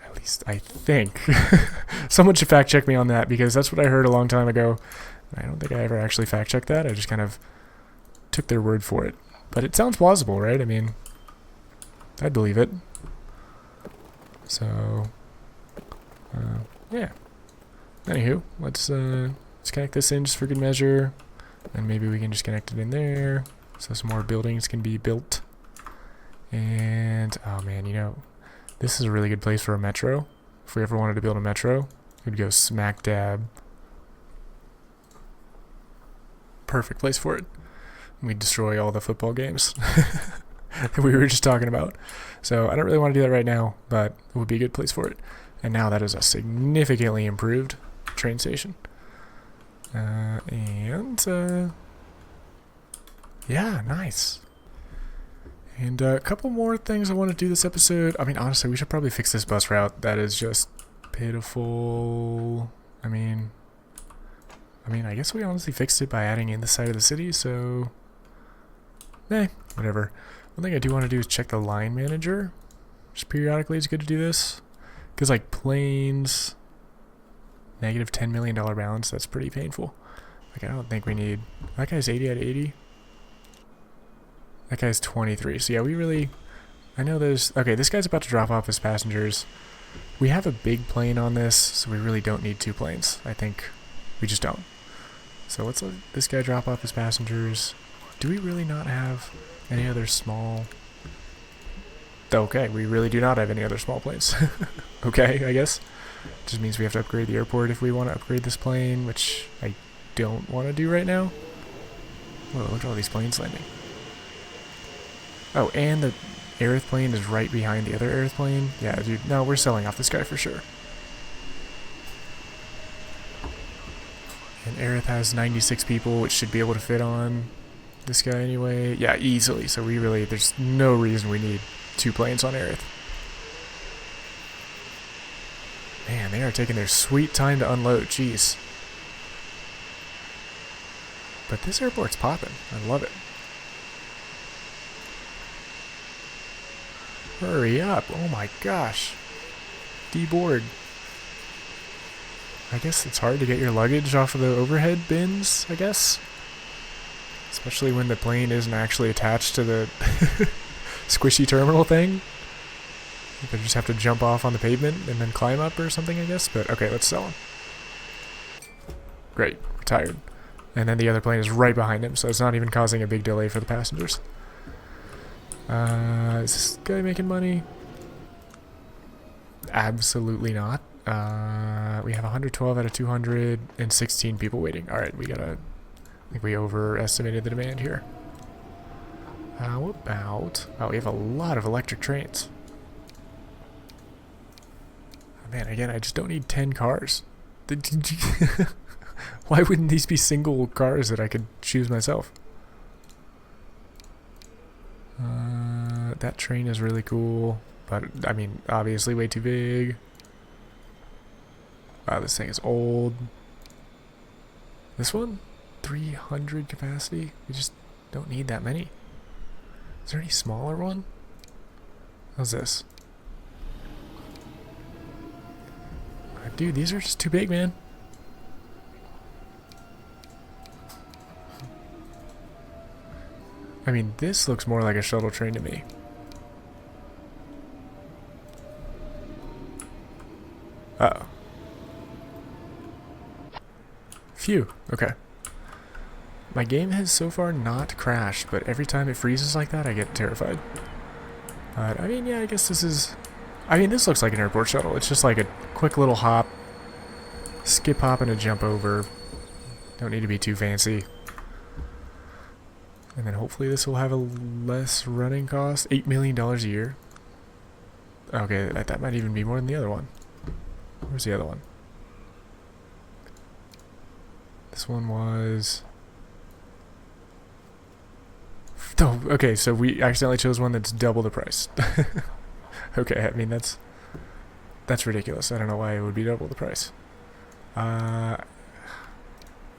At least I think. Someone should fact check me on that, because that's what I heard a long time ago. I don't think I ever actually fact checked that. I just kind of took their word for it. But it sounds plausible, right? I mean, I'd believe it. So, yeah. Anywho, let's connect this in just for good measure. And maybe we can just connect it in there so some more buildings can be built. And, oh man, this is a really good place for a metro. If we ever wanted to build a metro, we'd go smack dab. Perfect place for it. We'd destroy all the football games that we were just talking about. So I don't really want to do that right now, but it would be a good place for it. And now that is a significantly improved train station. Yeah, nice. And a couple more things I want to do this episode. I mean, honestly, we should probably fix this bus route. That is just pitiful. I mean, I guess we honestly fixed it by adding in the side of the city, so whatever. One thing I do want to do is check the line manager. Just periodically, it's good to do this. Because, like, planes, negative $10 million balance, that's pretty painful. Like, I don't think we need... That guy's 80 out of 80. That guy's 23. So, yeah, we really... I know there's... Okay, this guy's about to drop off his passengers. We have a big plane on this, so we really don't need two planes. I think we just don't. So, let's let this guy drop off his passengers. Do we really not have any other small... Okay, we really do not have any other small planes. Okay, I guess. Just means we have to upgrade the airport if we want to upgrade this plane, which I don't want to do right now. Whoa, look at all these planes landing. Oh, and the Aerith plane is right behind the other Aerith plane. Yeah, dude, no, we're selling off this guy for sure. And Aerith has 96 people, which should be able to fit on this guy anyway. Yeah, easily. So we really, there's no reason we need two planes on Aerith. Man, they are taking their sweet time to unload. Jeez. But this airport's popping. I love it. Hurry up. Oh my gosh. Deboard. I guess it's hard to get your luggage off of the overhead bins, I guess. Especially when the plane isn't actually attached to the squishy terminal thing. They just have to jump off on the pavement and then climb up or something, I guess. But okay, let's sell him. Great, retired. And then the other plane is right behind him, so it's not even causing a big delay for the passengers. Is this guy making money? Absolutely not. We have 112 out of 216 people waiting. Alright, we gotta... I think we overestimated the demand here. How about... Oh, we have a lot of electric trains. Oh, man, again, I just don't need 10 cars. Why wouldn't these be single cars that I could choose myself? That train is really cool, but I mean, obviously way too big. Wow, this thing is old. This one? 300 capacity? We just don't need that many. Is there any smaller one? How's this? Dude, these are just too big, man. I mean, this looks more like a shuttle train to me. Uh-oh. Phew, okay. My game has so far not crashed, but every time it freezes like that, I get terrified. But, I mean, yeah, I guess this is... I mean, this looks like an airport shuttle. It's just like a quick little hop, skip, hop, and a jump over. Don't need to be too fancy. And then hopefully this will have a less running cost. $8 million a year. Okay, that might even be more than the other one. Where's the other one? This one was... Oh, okay, so we accidentally chose one that's double the price. Okay, I mean, that's ridiculous. I don't know why it would be double the price.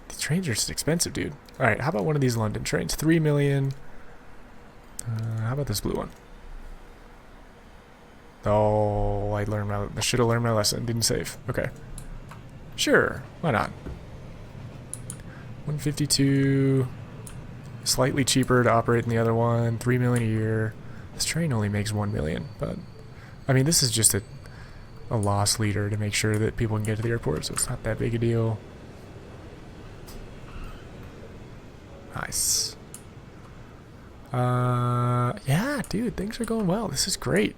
These trains are just expensive, dude. Alright, how about one of these London trains? 3 million. How about this blue one? Oh, I should have learned my lesson. Didn't save. Okay. Sure, why not? 152. Slightly cheaper to operate than the other one. 3 million a year. This train only makes 1 million, but I mean, this is just a loss leader to make sure that people can get to the airport, so it's not that big a deal. Nice. Yeah, dude, things are going well. This is great.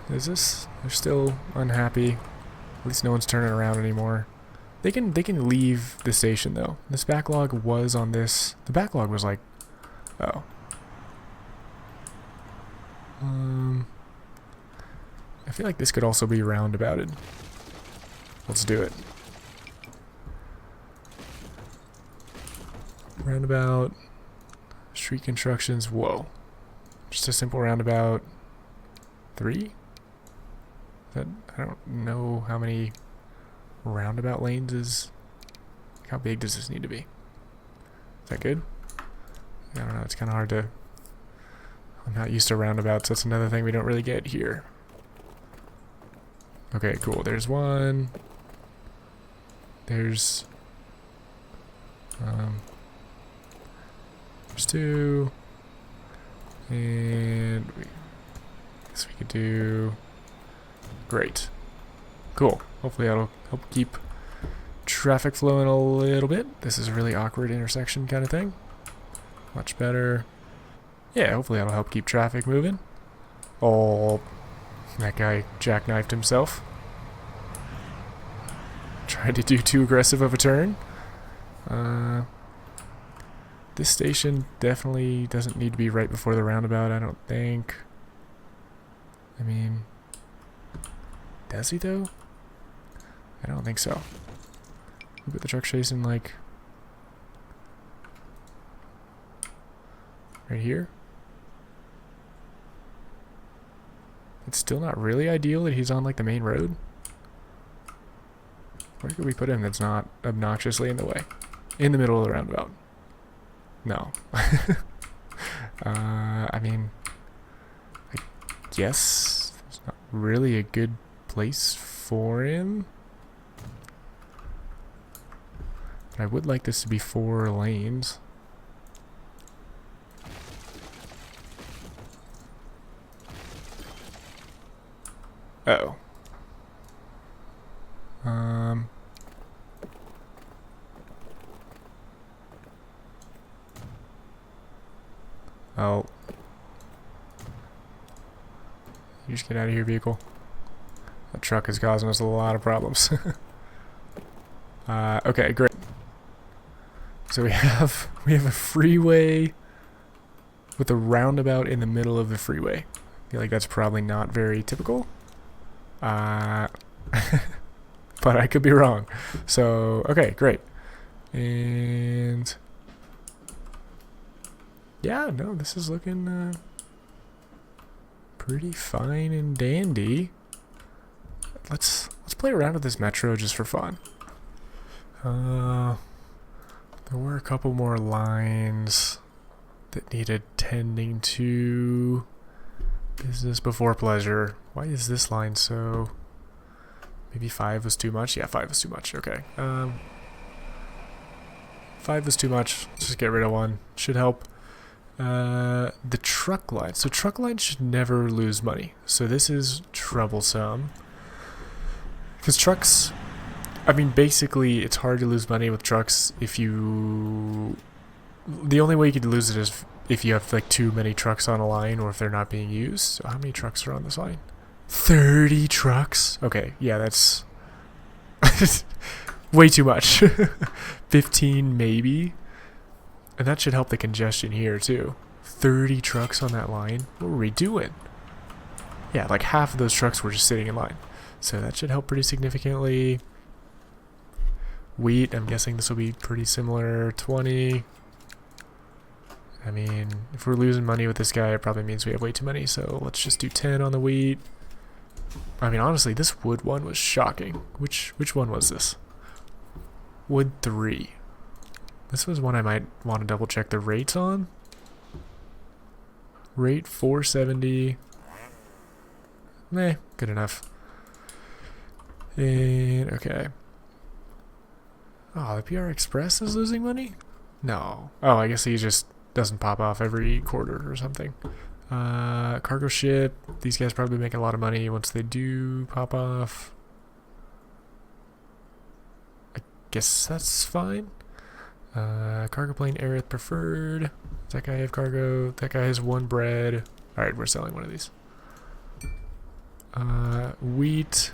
Is this? They're still unhappy. At least no one's turning around anymore. They can leave the station though. This backlog was on this. The backlog was like, oh. I feel like this could also be roundabouted. Let's do it. Roundabout. Street constructions. Whoa. Just a simple roundabout. 3? I don't know how many roundabout lanes is. How big does this need to be? Is that good? I don't know. It's kind of hard to... I'm not used to roundabouts. That's another thing we don't really get here. Okay, cool. There's one. There's... there's 2. And... I guess we could do... Great. Cool. Hopefully that'll help keep traffic flowing a little bit. This is a really awkward intersection kind of thing. Much better. Yeah, hopefully that'll help keep traffic moving. Oh, that guy jackknifed himself. Tried to do too aggressive of a turn. This station definitely doesn't need to be right before the roundabout, I don't think. I mean, does he though? I don't think so. We put the truck chasing like right here. It's still not really ideal that he's on like the main road. Where could we put him that's not obnoxiously in the way? In the middle of the roundabout. No. I mean, guess there's not really a good place for him. But I would like this to be 4 lanes. Uh-oh. Oh. You just get out of here, vehicle. That truck is causing us a lot of problems. Okay, great. So we have a freeway with a roundabout in the middle of the freeway. I feel like that's probably not very typical. But I could be wrong. So, okay, great. And yeah, no, this is looking pretty fine and dandy. Let's play around with this metro just for fun. There were a couple more lines that needed tending to. Business before pleasure. Why is this line so... Maybe 5 was too much? Yeah, 5 was too much. Okay. 5 was too much. Let's just get rid of 1. Should help. The truck line. So truck line should never lose money. So this is troublesome. Because trucks... I mean, basically, it's hard to lose money with trucks if you... The only way you could lose it is if you have, like, too many trucks on a line or if they're not being used. So how many trucks are on this line? 30 trucks? Okay, yeah, that's... way too much. 15, maybe? And that should help the congestion here, too. 30 trucks on that line? What were we doing? Yeah, like half of those trucks were just sitting in line. So that should help pretty significantly. Wheat, I'm guessing this will be pretty similar. 20. I mean, if we're losing money with this guy, it probably means we have way too many, so let's just do 10 on the wheat. I mean, honestly, this wood one was shocking. Which one was this? Wood 3. This was one I might want to double check the rates on. Rate 470. Meh, good enough. And, okay. Oh, the PR Express is losing money? No. Oh, I guess he just doesn't pop off every quarter or something. Cargo ship. These guys probably make a lot of money once they do pop off. I guess that's fine. Cargo plane Aerith preferred. Does that guy have cargo? That guy has 1 bread. Alright, we're selling one of these. Wheat.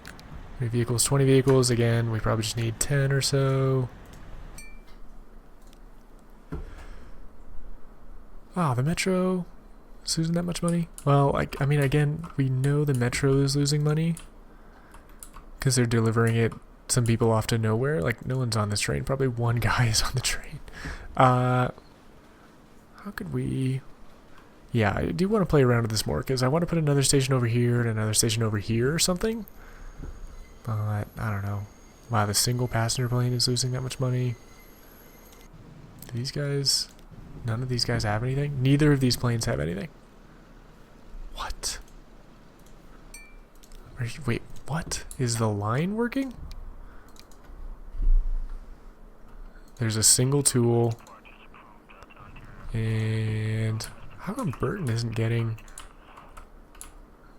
How many vehicles? 20 vehicles. Again, we probably just need 10 or so. Ah, the metro is losing that much money? Well, I mean, again, we know the metro is losing money because they're delivering it some people off to nowhere. Like, no one's on this train. Probably 1 guy is on the train. How could we... Yeah, I do want to play around with this more because I want to put another station over here and another station over here or something. But, I don't know. Wow, the single passenger plane is losing that much money. Do these guys... None of these guys have anything? Neither of these planes have anything. What? Wait, what? Is the line working? There's a single tool. And... How come Burton isn't getting...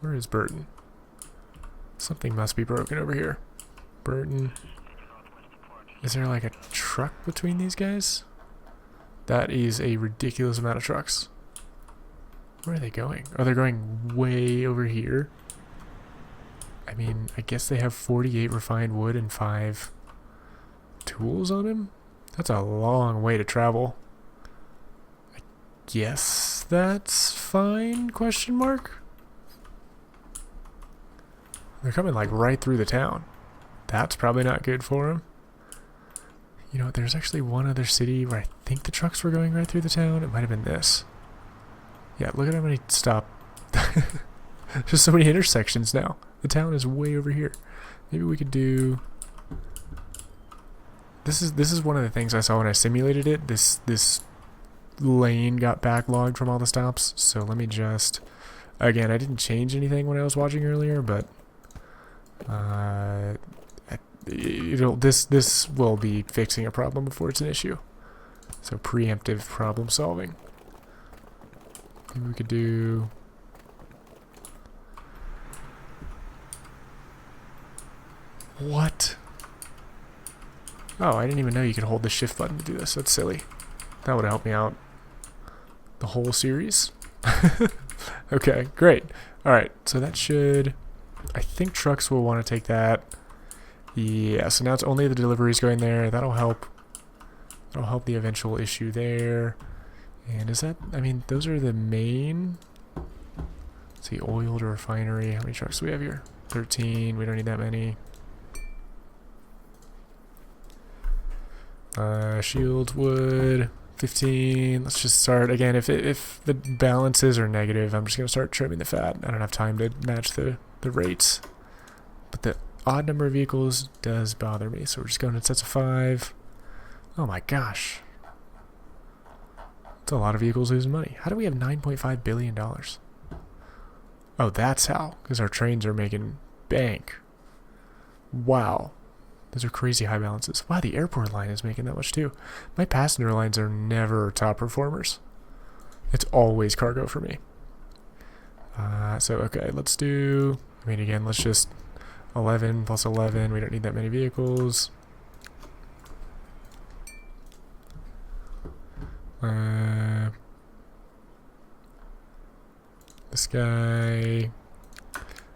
Where is Burton? Something must be broken over here. Burton. Is there like a truck between these guys? That is a ridiculous amount of trucks. Where are they going? Oh, they're going way over here. I mean, I guess they have 48 refined wood and 5 tools on him? That's a long way to travel. I guess that's fine, question mark? They're coming like right through the town. That's probably not good for them. You know, there's actually one other city where I think the trucks were going right through the town. It might have been this. Yeah, look at how many stop. There's so many intersections now. The town is way over here. Maybe we could do... This is one of the things I saw when I simulated it. This lane got backlogged from all the stops. So let me just... Again, I didn't change anything when I was watching earlier, but this will be fixing a problem before it's an issue. So preemptive problem solving. Maybe we could do... What? Oh, I didn't even know you could hold the shift button to do this. That's silly. That would help me out the whole series. Okay, great. Alright, so that should... I think trucks will want to take that. Yeah, so now it's only the deliveries going there. That'll help. That'll help the eventual issue there. And is that... I mean, those are the main... Let's see, oil to refinery. How many trucks do we have here? 13. We don't need that many. Shield wood, 15. Let's just start again. If the balances are negative, I'm just gonna start trimming the fat. I don't have time to match the rates, but the odd number of vehicles does bother me. So we're just going in sets of 5. Oh my gosh, it's a lot of vehicles losing money. How do we have $9.5 billion? Oh, that's how. Because our trains are making bank. Wow. Those are crazy high balances. Wow, the airport line is making that much too. My passenger lines are never top performers. It's always cargo for me. So, okay, let's do... I mean, again, let's just... 11 plus 11. We don't need that many vehicles. This guy...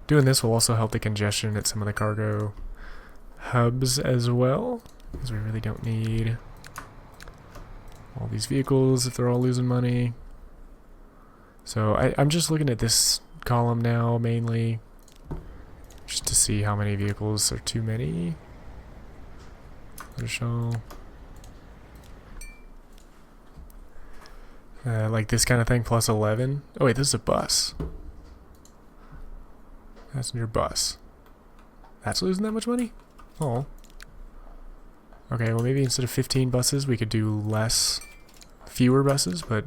Doing this will also help the congestion at some of the cargo hubs as well, because we really don't need all these vehicles if they're all losing money. So I'm just looking at this column now mainly just to see how many vehicles are too many. Like this kind of thing plus 11. Oh wait, this is a bus. Passenger bus. That's losing that much money? Oh. Okay, well maybe instead of 15 buses we could do fewer buses, but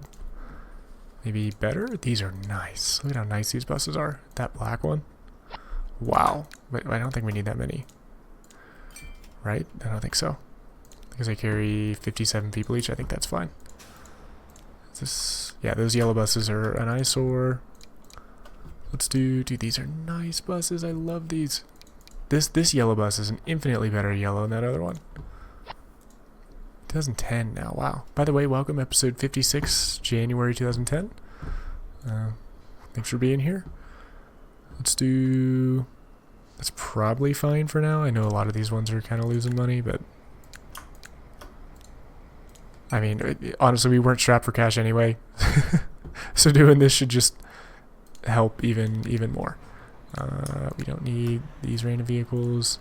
maybe better? These are nice. Look at how nice these buses are. That black one. Wow. But I don't think we need that many. Right? I don't think so. Because I carry 57 people each, I think that's fine. Yeah, those yellow buses are an eyesore. Let's do... Dude, these are nice buses. I love these. This yellow bus is an infinitely better yellow than that other one. 2010 now, wow. By the way, welcome episode 56, January 2010. Thanks for being here. Let's do... That's probably fine for now. I know a lot of these ones are kind of losing money, but... I mean, honestly, we weren't strapped for cash anyway. So doing this should just help even more. We don't need these random vehicles.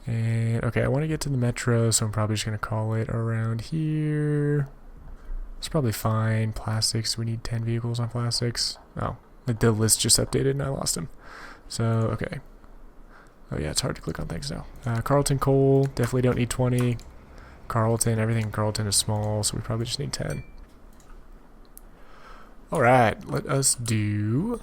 And okay, I want to get to the metro, so I'm probably just going to call it around here. It's probably fine. Plastics, we need 10 vehicles on plastics. Oh, the list just updated and I lost them. So, okay. Oh yeah, it's hard to click on things now. Carlton coal, definitely don't need 20. Carlton, everything in Carlton is small, so we probably just need 10. Alright, let us do...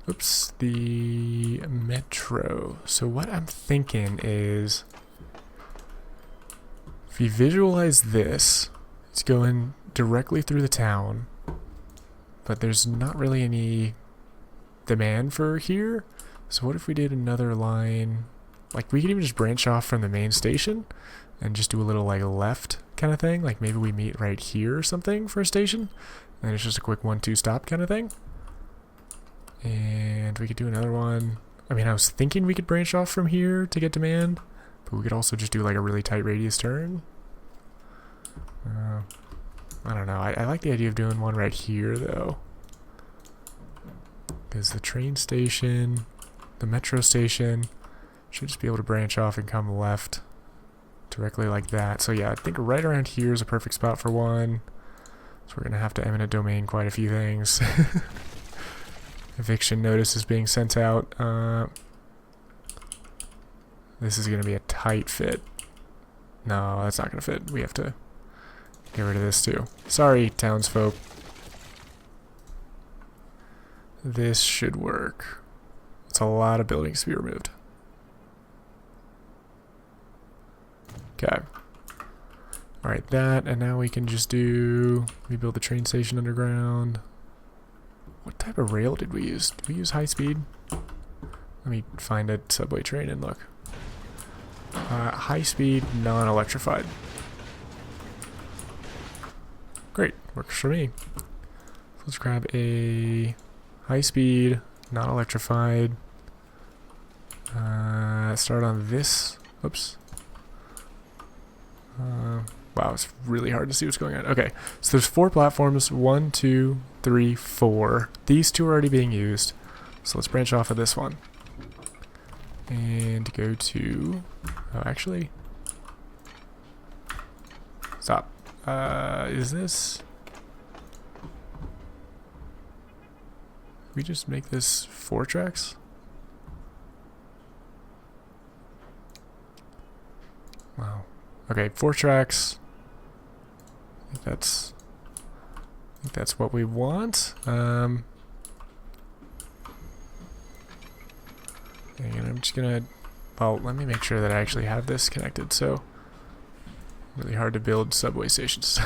Oops, the metro. So what I'm thinking is... If you visualize this, it's going directly through the town, but there's not really any demand for here. So what if we did another line... Like, we could even just branch off from the main station and just do a little, like, left kind of thing. Like, maybe we meet right here or something for a station. And it's just a quick 1-2 stop kind of thing. And we could do another one. I mean, I was thinking we could branch off from here to get demand, but we could also just do like a really tight radius turn. I don't know. I like the idea of doing one right here though, because the train station, the metro station, should just be able to branch off and come left directly like that. So yeah, I think right around here is a perfect spot for one. So we're going to have to eminent domain quite a few things. Eviction notice is being sent out. This is going to be a tight fit. No, that's not going to fit. We have to get rid of this too. Sorry, townsfolk. this should work. It's a lot of buildings to be removed. Okay. Alright, that, and now we can just rebuild the train station underground. What type of rail did we use? Did we use high speed? Let me find a subway train and look. High speed, non-electrified. Great, works for me. So let's grab a high speed, non-electrified. Start on this. Oops. Wow, it's really hard to see what's going on. Okay, so there's 4 platforms. 1, 2, 3, 4. These 2 are already being used. So let's branch off of this one. And go to... Oh, actually... Stop. Is this... We just make this 4 tracks? Wow. Okay, 4 tracks. I think that's what we want. And I'm just gonna, well, let me make sure that I actually have this connected. So, really hard to build subway stations.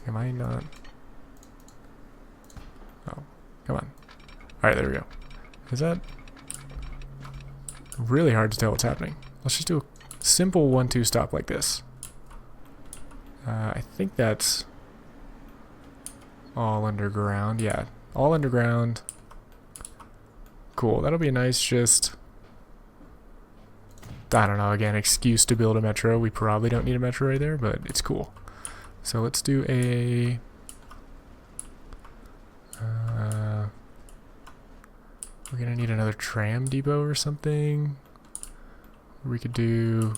Am I not? Oh, come on. Alright, there we go. Is that really hard to tell what's happening? Let's just do a simple 1-2 stop like this. I think that's all underground. Yeah, all underground. Cool. That'll be a nice just... I don't know, again, excuse to build a metro. We probably don't need a metro right there, but it's cool. So let's do a... we're gonna need another tram depot or something. We could do...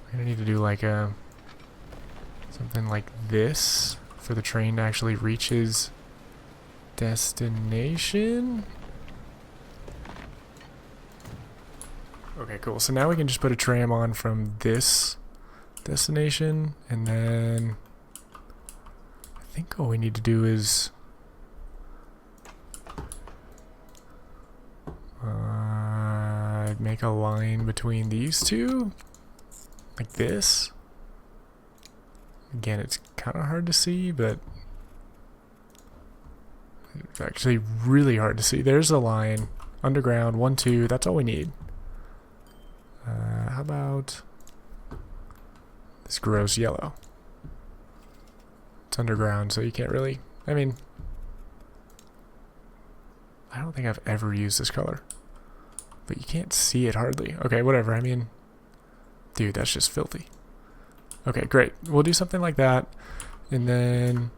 We're gonna need to do like a... something like this for the train to actually reach his destination. Okay, cool. So now we can just put a tram on from this destination, and then I think all we need to do is make a line between these two, like this. Again, it's kind of hard to see, but it's actually really hard to see. There's a line, underground, 1, 2, that's all we need. How about this gross yellow? It's underground, so you can't really, I mean, I don't think I've ever used this color, but you can't see it hardly. Okay, whatever, I mean, dude, that's just filthy. Okay, great. We'll do something like that, and then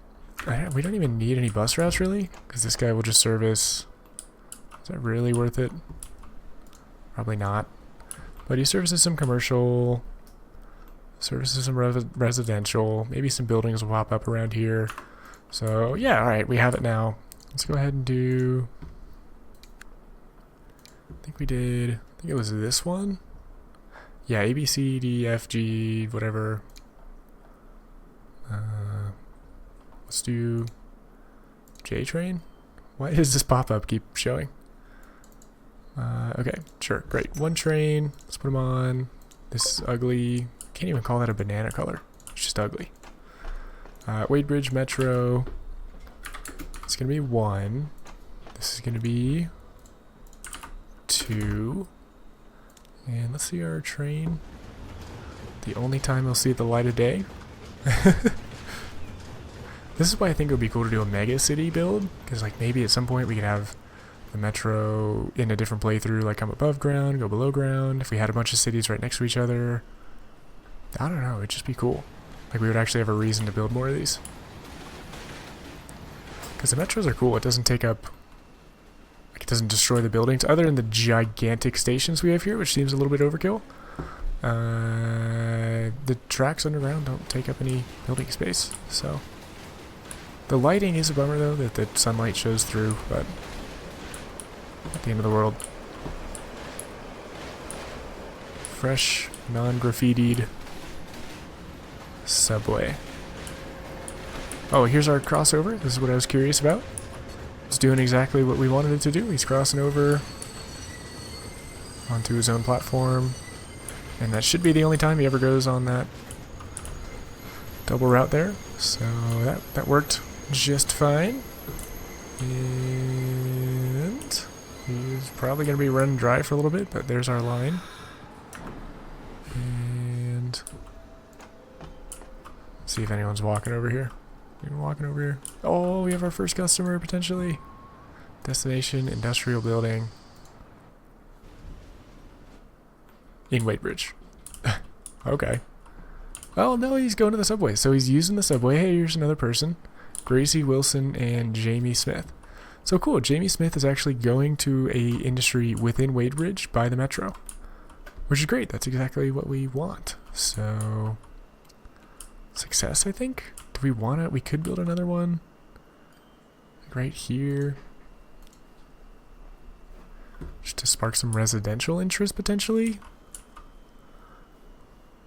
we don't even need any bus routes really, because this guy will just service. Is that really worth it? Probably not. But he services some commercial, services some residential, maybe some buildings will pop up around here. So yeah, alright, we have it now. Let's go ahead and do, I think it was this one? Yeah, A, B, C, D, F, G, whatever. Let's do J train? Why does this pop-up keep showing? Okay, sure, great. 1 train, let's put them on. This is ugly. Can't even call that a banana color. It's just ugly. Wadebridge Metro. It's gonna be 1. This is gonna be 2. And let's see our train. The only time we'll see the light of day. This is why I think it would be cool to do a mega city build, because like maybe at some point we could have the metro in a different playthrough, like come above ground, go below ground. If we had a bunch of cities right next to each other, I don't know, it'd just be cool. Like we would actually have a reason to build more of these. Because the metros are cool. It doesn't take up, like it doesn't destroy the buildings, other than the gigantic stations we have here, which seems a little bit overkill. The tracks underground don't take up any building space, so. The lighting is a bummer though, that the sunlight shows through, but not the end of the world. Fresh, non-graffitied subway. Oh, here's our crossover. This is what I was curious about. It's doing exactly what we wanted it to do. He's crossing over onto his own platform, and that should be the only time he ever goes on that double route there. So that worked just fine. And he's probably going to be running dry for a little bit, but there's our line. And see if anyone's walking over here. Anyone walking over here? Oh, we have our first customer potentially. Destination, industrial building. In Wadebridge. Okay. Oh, no, he's going to the subway. So he's using the subway. Hey, here's another person. Gracie Wilson and Jamie Smith. So cool. Jamie Smith is actually going to a industry within Wadebridge by the metro, which is great. That's exactly what we want. So success, I think. Do we want it? We could build another one like right here, just to spark some residential interest potentially.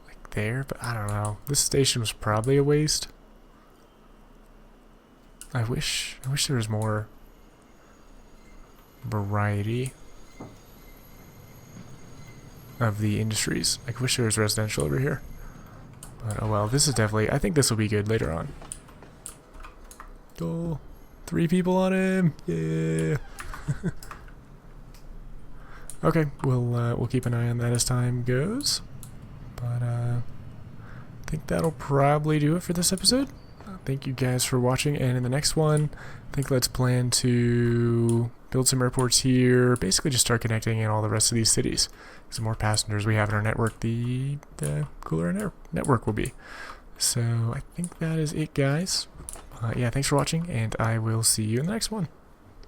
Like there, but I don't know. This station was probably a waste. I wish there was more variety of the industries. I wish there was residential over here. But oh well, this is definitely, I think this will be good later on. Oh, 3 people on him. Yeah. Okay, we'll keep an eye on that as time goes. But I think that'll probably do it for this episode. Thank you guys for watching, and in the next one, I think let's plan to build some airports here, basically just start connecting in all the rest of these cities. The more passengers we have in our network, the cooler our network will be. So I think that is it, guys. Yeah, thanks for watching, and I will see you in the next one.